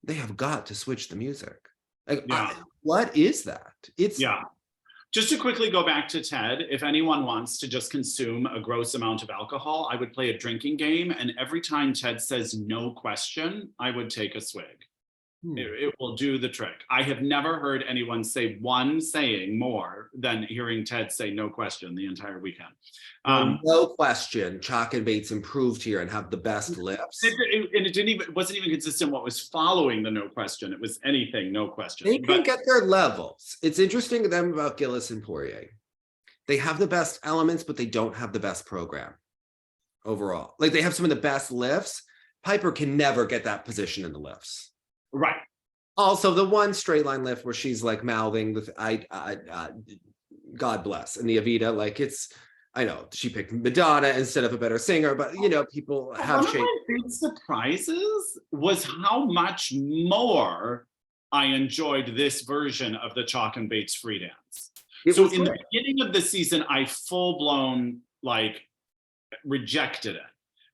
they have got to switch the music. Like, what is that? Just to quickly go back to Ted, if anyone wants to just consume a gross amount of alcohol, I would play a drinking game. And every time Ted says no question, I would take a swig. It will do the trick. I have never heard anyone say one saying more than hearing Ted say no question the entire weekend. No question. Chock and Bates improved here and have the best lifts. It wasn't even consistent what was following the no question. It was anything, no question. They can get their levels. It's interesting to them about Gilles and Poirier. They have the best elements, but they don't have the best program overall. Like they have some of the best lifts. Piper can never get that position in the lifts. Right. Also, the one straight line lift where she's like mouthing with God bless, and the Evita, like I know she picked Madonna instead of a better singer, but you know, people have One of my big surprises was how much more I enjoyed this version of the Chock and Bates free dance. So in the beginning of the season, I full blown like rejected it.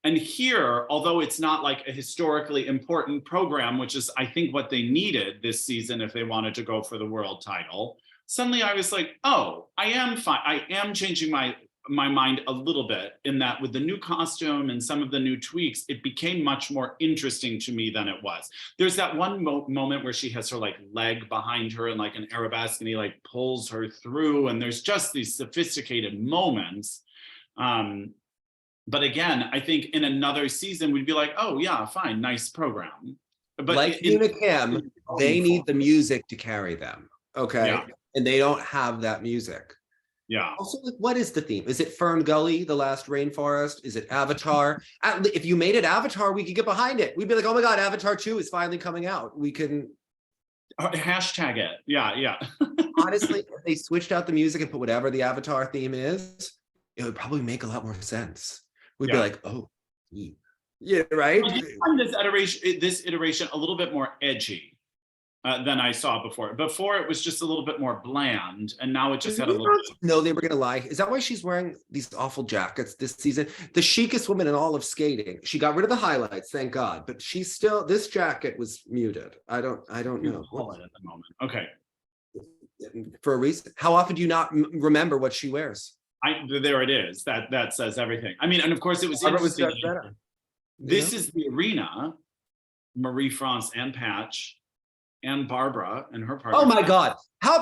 And here, although it's not like a historically important program, which is I think what they needed this season if they wanted to go for the world title, suddenly I was like, oh, I am fine. I am changing my mind a little bit in that with the new costume and some of the new tweaks, it became much more interesting to me than it was. There's that one moment where she has her like leg behind her and like an arabesque and he like pulls her through and there's just these sophisticated moments. But again, I think in another season, we'd be like, oh yeah, fine, nice program. But like Yelim Kim, they need the music to carry them, okay? Yeah. And they don't have that music. Yeah. Also, like, what is the theme? Is it Fern Gully, the last rainforest? Is it Avatar? If you made it Avatar, we could get behind it. We'd be like, oh my God, Avatar 2 is finally coming out. We can hashtag it. Yeah, yeah. honestly, if they switched out the music and put whatever the Avatar theme is, it would probably make a lot more sense. We'd be like, oh, yeah, right? I find this iteration a little bit more edgy than I saw before. Before it was just a little bit more bland, and now it just had a little. No, they were gonna lie. Is that why she's wearing these awful jackets this season? The chicest woman in all of skating. She got rid of the highlights, thank God. But she's still. This jacket was muted. I don't know. Hold it at the moment. Okay. For a reason. How often do you not remember what she wears? There it is. That says everything. I mean, and of course it was interesting. This is the arena. Marie-France and Patch and Barbara and her partner. Oh my God.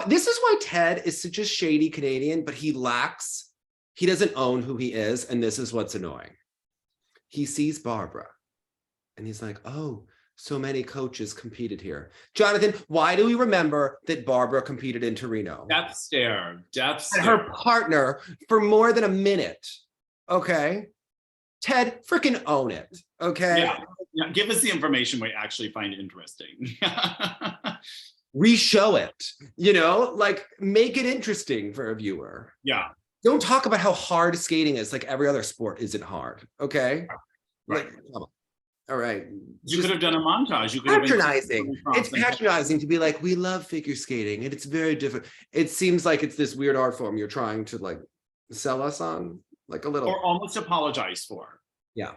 This is why Ted is such a shady Canadian, but he doesn't own who he is. And this is what's annoying. He sees Barbara and he's like, oh, so many coaches competed here. Jonathan, why do we remember that Barbara competed in Torino? Death stare. And her partner for more than a minute. Okay. Ted, freaking own it. Okay. Yeah. Give us the information we actually find interesting. Re-show it, like make it interesting for a viewer. Yeah. Don't talk about how hard skating is, like every other sport isn't hard. Okay. Right. Like, come on. All right. You could have done a montage. You could patronizing. It's patronizing to be like, we love figure skating and it's very different. It seems like it's this weird art form you're trying to like sell us on, like a little. Or almost apologize for. Yeah.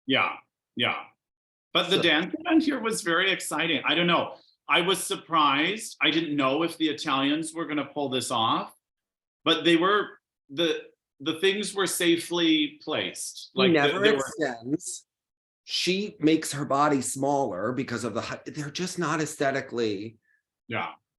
Yeah. Yeah. But the dance event here was very exciting. I don't know. I was surprised. I didn't know if the Italians were going to pull this off, but they were, the things were safely placed. Like never extends. She makes her body smaller because of they're just not aesthetically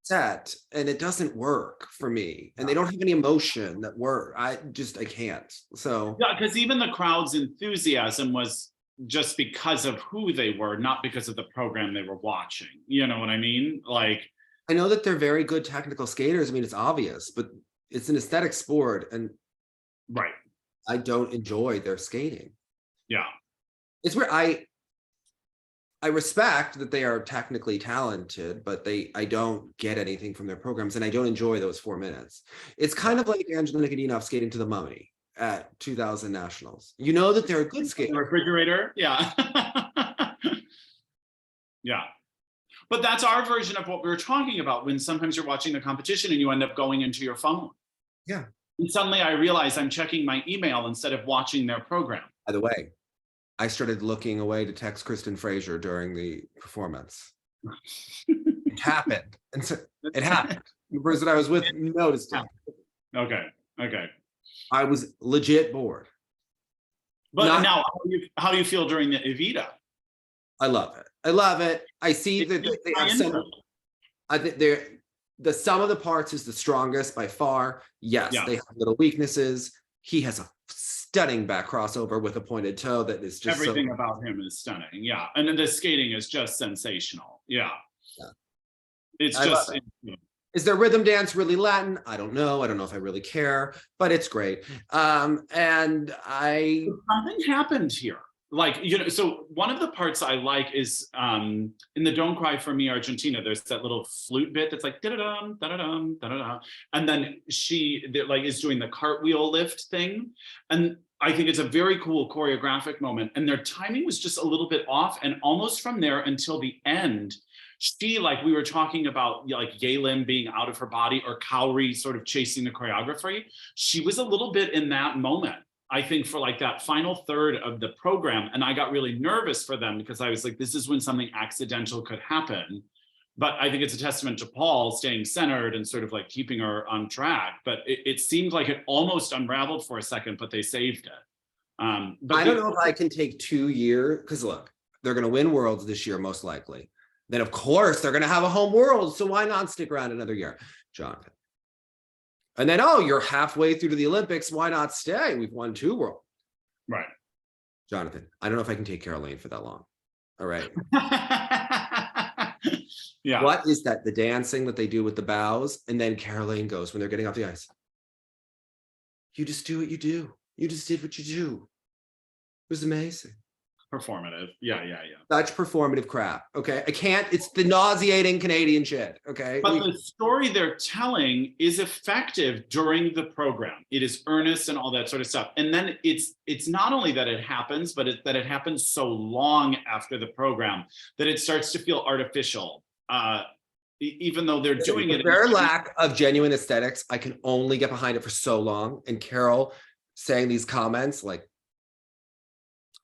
set, and it doesn't work for me. And they don't have any emotion that work. I can't. So yeah, because even the crowd's enthusiasm was just because of who they were, not because of the program they were watching. You know what I mean? Like, I know that they're very good technical skaters. I mean, it's obvious, but it's an aesthetic sport, and I don't enjoy their skating. Yeah. It's where I respect that they are technically talented, but I don't get anything from their programs, and I don't enjoy those 4 minutes. It's kind of like Angela Nikodinov skating to the Mummy at 2000 Nationals. You know that they're a good skater. Refrigerator, yeah. Yeah. But that's our version of what we were talking about when sometimes you're watching the competition and you end up going into your phone. Yeah. And suddenly I realize I'm checking my email instead of watching their program. By the way, I started looking away to text Kristen Frazier during the performance. It happened. And so it happened. The person I was with noticed it. Okay. I was legit bored. But now, how do you feel during the Evita? I love it. I see that they have some. I think the sum of the parts is the strongest by far. Yes, they have little weaknesses. He has a stunning back crossover with a pointed toe that is just everything about him is stunning. Yeah, and then the skating is just sensational. Yeah. It's just Is their rhythm dance really Latin? I don't know. I don't know if I really care, but it's great. And something happened here. Like, you know, so one of the parts I like is in the Don't Cry for Me Argentina, there's that little flute bit that's like da-da-dum, da-da-dum, da-da-da. And then she like is doing the cartwheel lift thing. And I think it's a very cool choreographic moment. And their timing was just a little bit off. And almost from there until the end, she, like we were talking about, like Yelim being out of her body or Kaori sort of chasing the choreography, she was a little bit in that moment, I think, for like that final third of the program. And I got really nervous for them because I was like, this is when something accidental could happen. But I think it's a testament to Paul staying centered and sort of like keeping her on track. But it seemed like it almost unraveled for a second, but they saved it. But I don't know if I can take 2 years, because look, they're going to win Worlds this year, most likely. Then, of course, they're going to have a home World. So why not stick around another year, Jonathan? And then, oh, you're halfway through to the Olympics. Why not stay? We've won 2 Worlds. Right. Jonathan, I don't know if I can take Caroline for that long. All right. Yeah. What is that? The dancing that they do with the bows. And then Caroline goes when they're getting off the ice. You just do what you do. You just did what you do. It was amazing. Performative. Yeah. Such performative crap. Okay. I can't, it's the nauseating Canadian shit. Okay. But the story they're telling is effective during the program. It is earnest and all that sort of stuff. And then it's not only that it happens, but that it happens so long after the program that it starts to feel artificial. Even though they're doing it. Their lack of genuine aesthetics, I can only get behind it for so long. And Carol saying these comments like,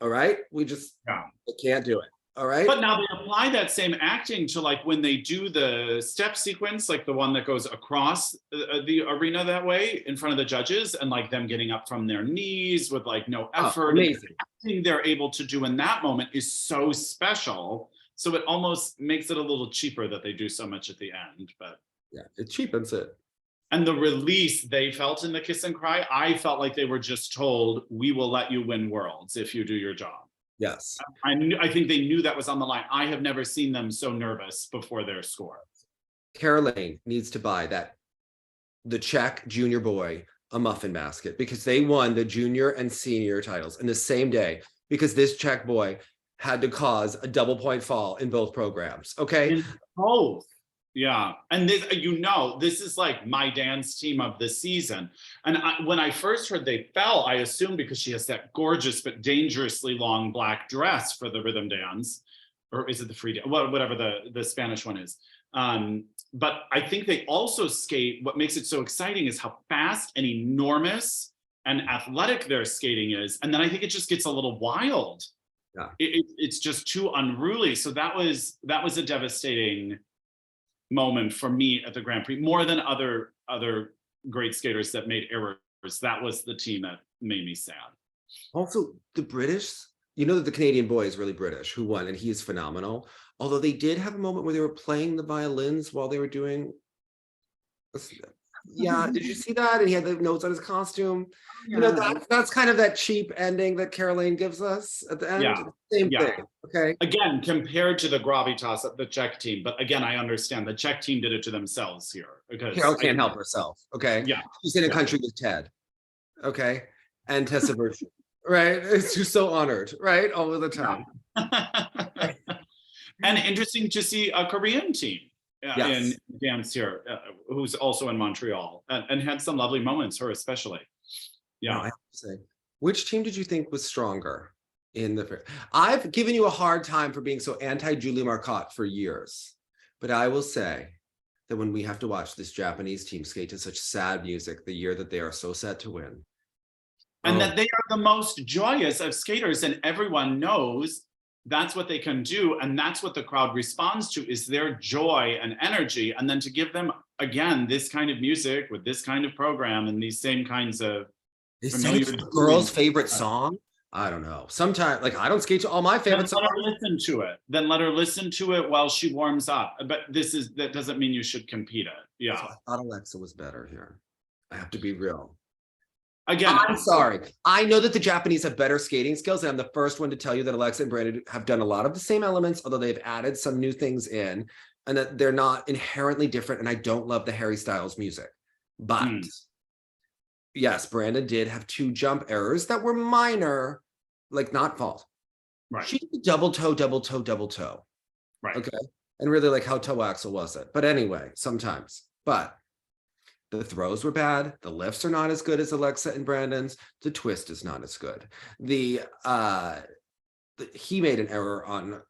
all right, we just I can't do it. All right. But now they apply that same acting to like when they do the step sequence, like the one that goes across the arena that way in front of the judges, and like them getting up from their knees with like no effort. Amazing. The acting they're able to do in that moment is so special. So it almost makes it a little cheaper that they do so much at the end. But yeah, it cheapens it. And the release they felt in the kiss and cry, I felt like they were just told, we will let you win Worlds if you do your job. Yes. I think they knew that was on the line. I have never seen them so nervous before their score. Caroline needs to buy the Czech junior boy a muffin basket because they won the junior and senior titles in the same day because this Czech boy had to cause a double point fall in both programs. Okay. In both. Yeah. And this, this is like my dance team of the season. And when I first heard they fell, I assumed because she has that gorgeous but dangerously long black dress for the rhythm dance, or is it the free dance? Whatever the Spanish one is. But I think they also skate. What makes it so exciting is how fast and enormous and athletic their skating is. And then I think it just gets a little wild. Yeah. It's just too unruly. So that was a devastating moment for me at the Grand Prix, more than other great skaters that made errors. That was the team that made me sad. Also, the British, you know that the Canadian boy is really British, who won, and he is phenomenal. Although they did have a moment where they were playing the violins while they were doing. Yeah, did you see that? And he had the notes on his costume. Yeah. You know, that's kind of that cheap ending that Caroline gives us at the end. Yeah. Same thing. Okay. Again, compared to the gravitas of the Czech team, but again, I understand the Czech team did it to themselves here because Carol can't help herself. Okay. Yeah. She's in a country with Ted. Okay. And Tessa Virtue. Right. She's so honored, right? All of the time. Yeah. And interesting to see a Korean team. In dance here, who's also in Montreal and had some lovely moments, her especially. Yeah. No, I have to say, which team did you think was stronger in the? I've given you a hard time for being so anti-Julie Marcotte for years, but I will say that when we have to watch this Japanese team skate to such sad music the year that they are so set to win. And that they are the most joyous of skaters, and everyone knows that's what they can do, and that's what the crowd responds to, is their joy and energy. And then to give them, again, this kind of music with this kind of program and these same kinds of girl's favorite song. I don't know. Sometimes, like, I don't skate to all my favorite songs. Let her listen to it. Then let her listen to it while she warms up. But that doesn't mean you should compete it. Yeah. So I thought Alexa was better here. I have to be real. Again, I'm sorry. I know that the Japanese have better skating skills, and I'm the first one to tell you that Alexa and Brandon have done a lot of the same elements, although they've added some new things in. and that they're not inherently different. And I don't love the Harry Styles music, but yes, Brandon did have 2 jump errors that were minor, like not fault. Right. She did double toe, double toe, double toe. Right. Okay. And really like how toe axle was it? But anyway, sometimes. But the throws were bad. The lifts are not as good as Alexa and Brandon's. The twist is not as good. He made an error on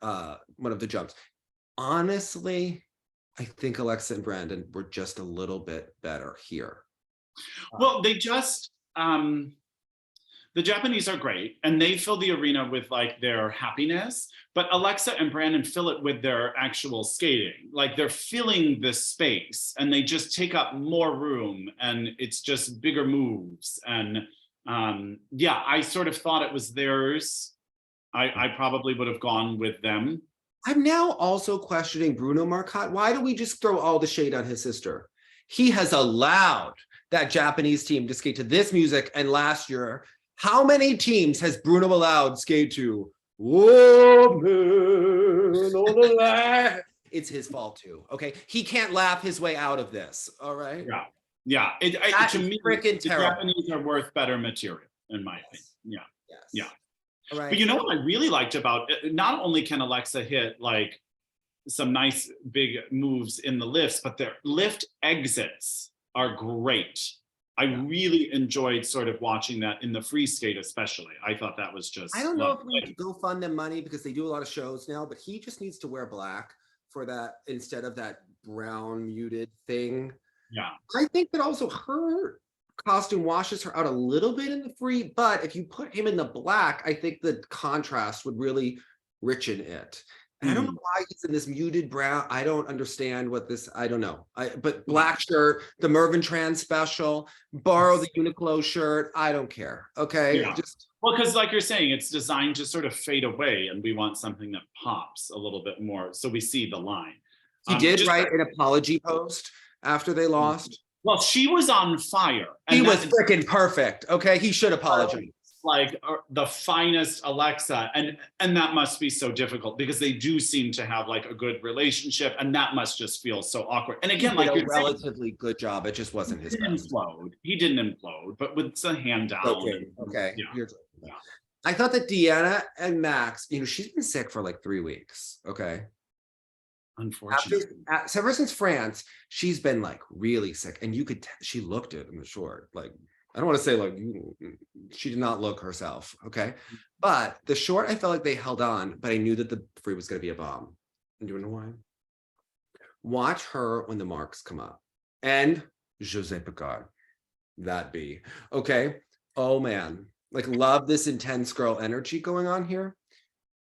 one of the jumps. Honestly, I think Alexa and Brandon were just a little bit better here. Well, they just the Japanese are great and they fill the arena with like their happiness, but Alexa and Brandon fill it with their actual skating. Like they're filling the space and they just take up more room and it's just bigger moves. And yeah, I sort of thought it was theirs. I probably would have gone with them. I'm now also questioning Bruno Marcotte. Why do we just throw all the shade on his sister? He has allowed that Japanese team to skate to this music, and last year, how many teams has Bruno allowed skate to? It's his fault too. Okay, he can't laugh his way out of this. All right. Yeah. To me, freaking the terrible. Japanese are worth better material, in my opinion. Yeah. All right. But you know what I really liked about it? Not only can Alexa hit like some nice big moves in the lifts, but their lift exits are great. I really enjoyed sort of watching that in the free skate, especially. I thought that was just. I don't know if we need to go fund them money because they do a lot of shows now, but he just needs to wear black for that instead of that brown muted thing. Yeah. I think that also her costume washes her out a little bit in the free, but if you put him in the black, I think the contrast would really richen it. And I don't know why he's in this muted brown. I don't understand what this, I don't know. But black shirt, the Mervyn Tran special, borrow the Uniqlo shirt. I don't care. Okay. Yeah. Well, because like you're saying, it's designed to sort of fade away and we want something that pops a little bit more. So we see the line. He did write an apology post after they lost. Well, she was on fire. He was freaking perfect. Okay. He should apologize. Like the finest Alexa, and that must be so difficult because they do seem to have like a good relationship, and that must just feel so awkward. And again, like a relatively good job, it just wasn't his best. He didn't implode, but with the hand down. Okay. Yeah. I thought that Deanna and Max, she's been sick for like 3 weeks. Okay. Unfortunately, ever since France, she's been like really sick, and you could she looked it in the short. Like, I don't want to say like she did not look herself, okay? But the short, I felt like they held on, but I knew that the free was going to be a bomb. And do you know why? Watch her when the marks come up. And José Picard, that be. Okay? Oh man, like love this intense girl energy going on here.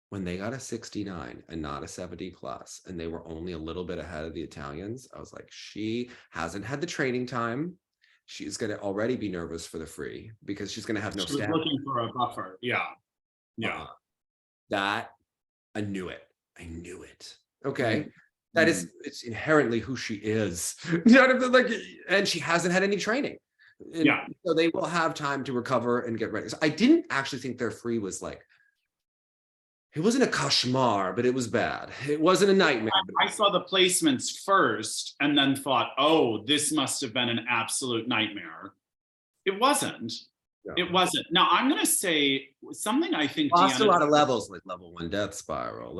When they got a 69 and not a 70 plus, and they were only a little bit ahead of the Italians, I was like, she hasn't had the training time. She's going to already be nervous for the free because she's going to have no stamina. Looking for a buffer. Yeah. That I knew it. Okay. That is, it's inherently who she is. And she hasn't had any training. So they will have time to recover and get ready. So I didn't actually think their free was like, it wasn't a cauchemar, but it was bad. It wasn't a nightmare. I saw the placements first and then thought, oh, this must have been an absolute nightmare. It wasn't. Yeah. It wasn't. Now, I'm going to say something I think lost a lot of levels, like level 1 death spiral.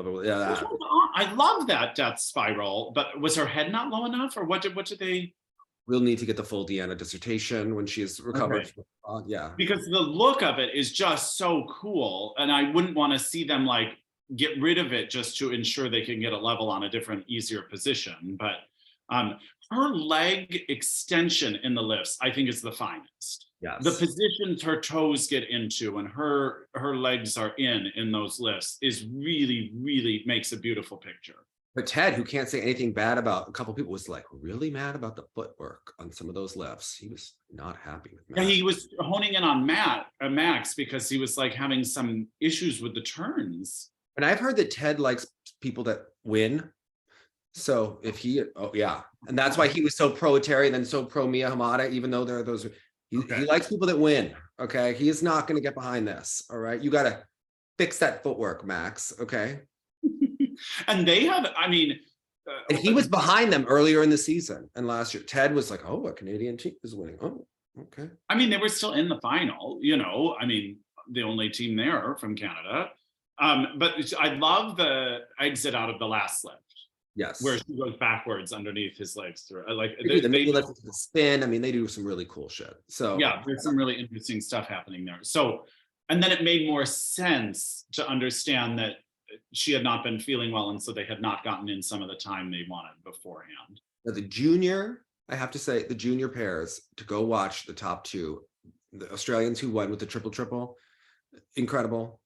I love that death spiral, but was her head not low enough, or what did they... We'll need to get the full Deanna dissertation when she's recovered. Okay. Because the look of it is just so cool. And I wouldn't want to see them like get rid of it just to ensure they can get a level on a different, easier position. But her leg extension in the lifts, I think is the finest. Yes. The positions her toes get into and her legs are in those lifts is really, really makes a beautiful picture. But Ted, who can't say anything bad about a couple of people, was like really mad about the footwork on some of those lifts. He was not happy with Matt. Yeah, he was honing in on Max because he was like having some issues with the turns. And I've heard that Ted likes people that win. So if he, and that's why he was so pro Atari and then so pro Mia Hamada, even though there are those, he likes people that win. Okay, he is not going to get behind this. All right, you got to fix that footwork, Max. Okay. And they have, I mean, And he was behind them earlier in the season. And last year, Ted was like, oh, a Canadian team is winning. Oh, okay. I mean, they were still in the final, you know, I mean, the only team there from Canada. But I love the exit out of the last lift. Yes. Where she goes backwards underneath his legs through. Like they do the spin. I mean, they do some really cool shit. So yeah, there's some really interesting stuff happening there. So, and then it made more sense to understand that she had not been feeling well, and so they had not gotten in some of the time they wanted beforehand. Now the junior, I have to say, the junior pairs, to go watch the top two, the Australians who won with the triple, incredible.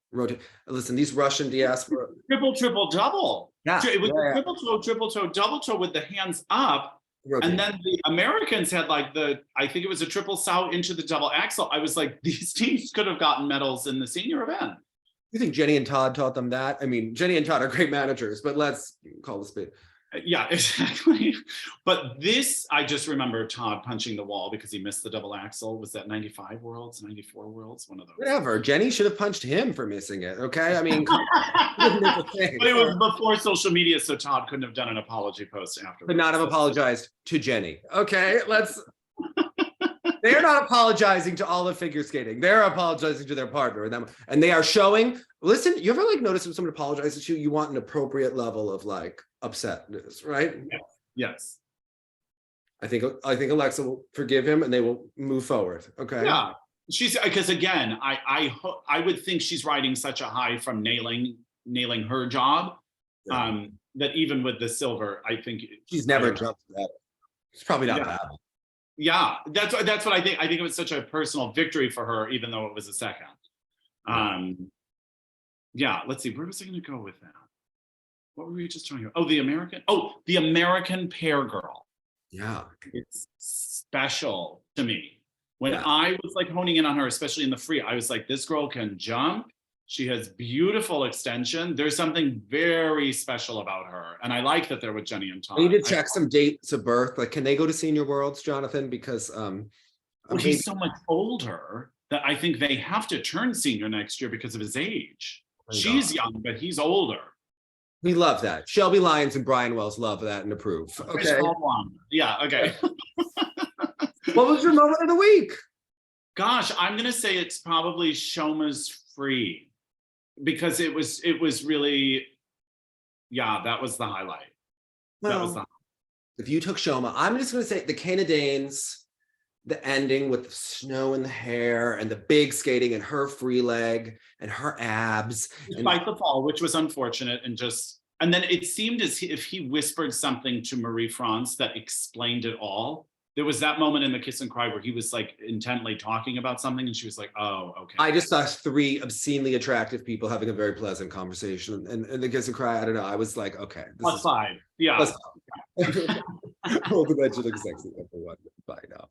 Listen, these Russian diaspora. Triple, double. Yeah. It was triple toe, double toe with the hands up. Rotate. And then the Americans had like I think it was a triple sow into the double axel. I was like, these teams could have gotten medals in the senior event. You think Jenny and Todd taught them that? I mean, Jenny and Todd are great managers, but let's call the spade. Yeah, exactly. But this, I just remember Todd punching the wall because he missed the double axel. Was that 95 Worlds, 94 Worlds? One of those. Whatever. Jenny should have punched him for missing it. Okay. I mean, but it was before social media, so Todd couldn't have done an apology post afterwards. But not have apologized to Jenny. Okay. They're not apologizing to all of figure skating. They're apologizing to their partner. And they are showing, listen, you ever like notice when someone apologizes to you want an appropriate level of like upsetness, right? Yes. I think Alexa will forgive him and they will move forward. Okay. Yeah. She's, because again, I would think she's riding such a high from nailing her job. Yeah. That even with the silver, I think she's never jumped that. It's probably not bad. Yeah, that's what I think. I think it was such a personal victory for her, even though it was a second. Yeah, let's see. Where was I going to go with that? What were we just talking about? Oh, the American pair girl. Yeah, it's special to me. When I was like honing in on her, especially in the free, I was like, this girl can jump. She has beautiful extension. There's something very special about her. And I like that they're with Jenny and Todd. I need to check some dates of birth. Like, can they go to Senior Worlds, Jonathan? Because he's so much older that I think they have to turn senior next year because of his age. She's young, but he's older. We love that. Shelby Lyons and Brian Wells love that and approve. Okay. Yeah, okay. What was your moment of the week? Gosh, I'm going to say it's probably Shoma's free. Because it was really, that was the highlight. Well, if you took Shoma, I'm just going to say the Canadians, the ending with the snow in the hair and the big skating and her free leg and her abs. Despite the fall, which was unfortunate, and then it seemed as if he whispered something to Marie-France that explained it all. There was that moment in the kiss and cry where he was like intently talking about something and she was like, oh, okay. I just saw three obscenely attractive people having a very pleasant conversation. And the kiss and cry, I don't know. I was like, okay. +5. Yeah. +5. Well, the mention of sexy number one by now.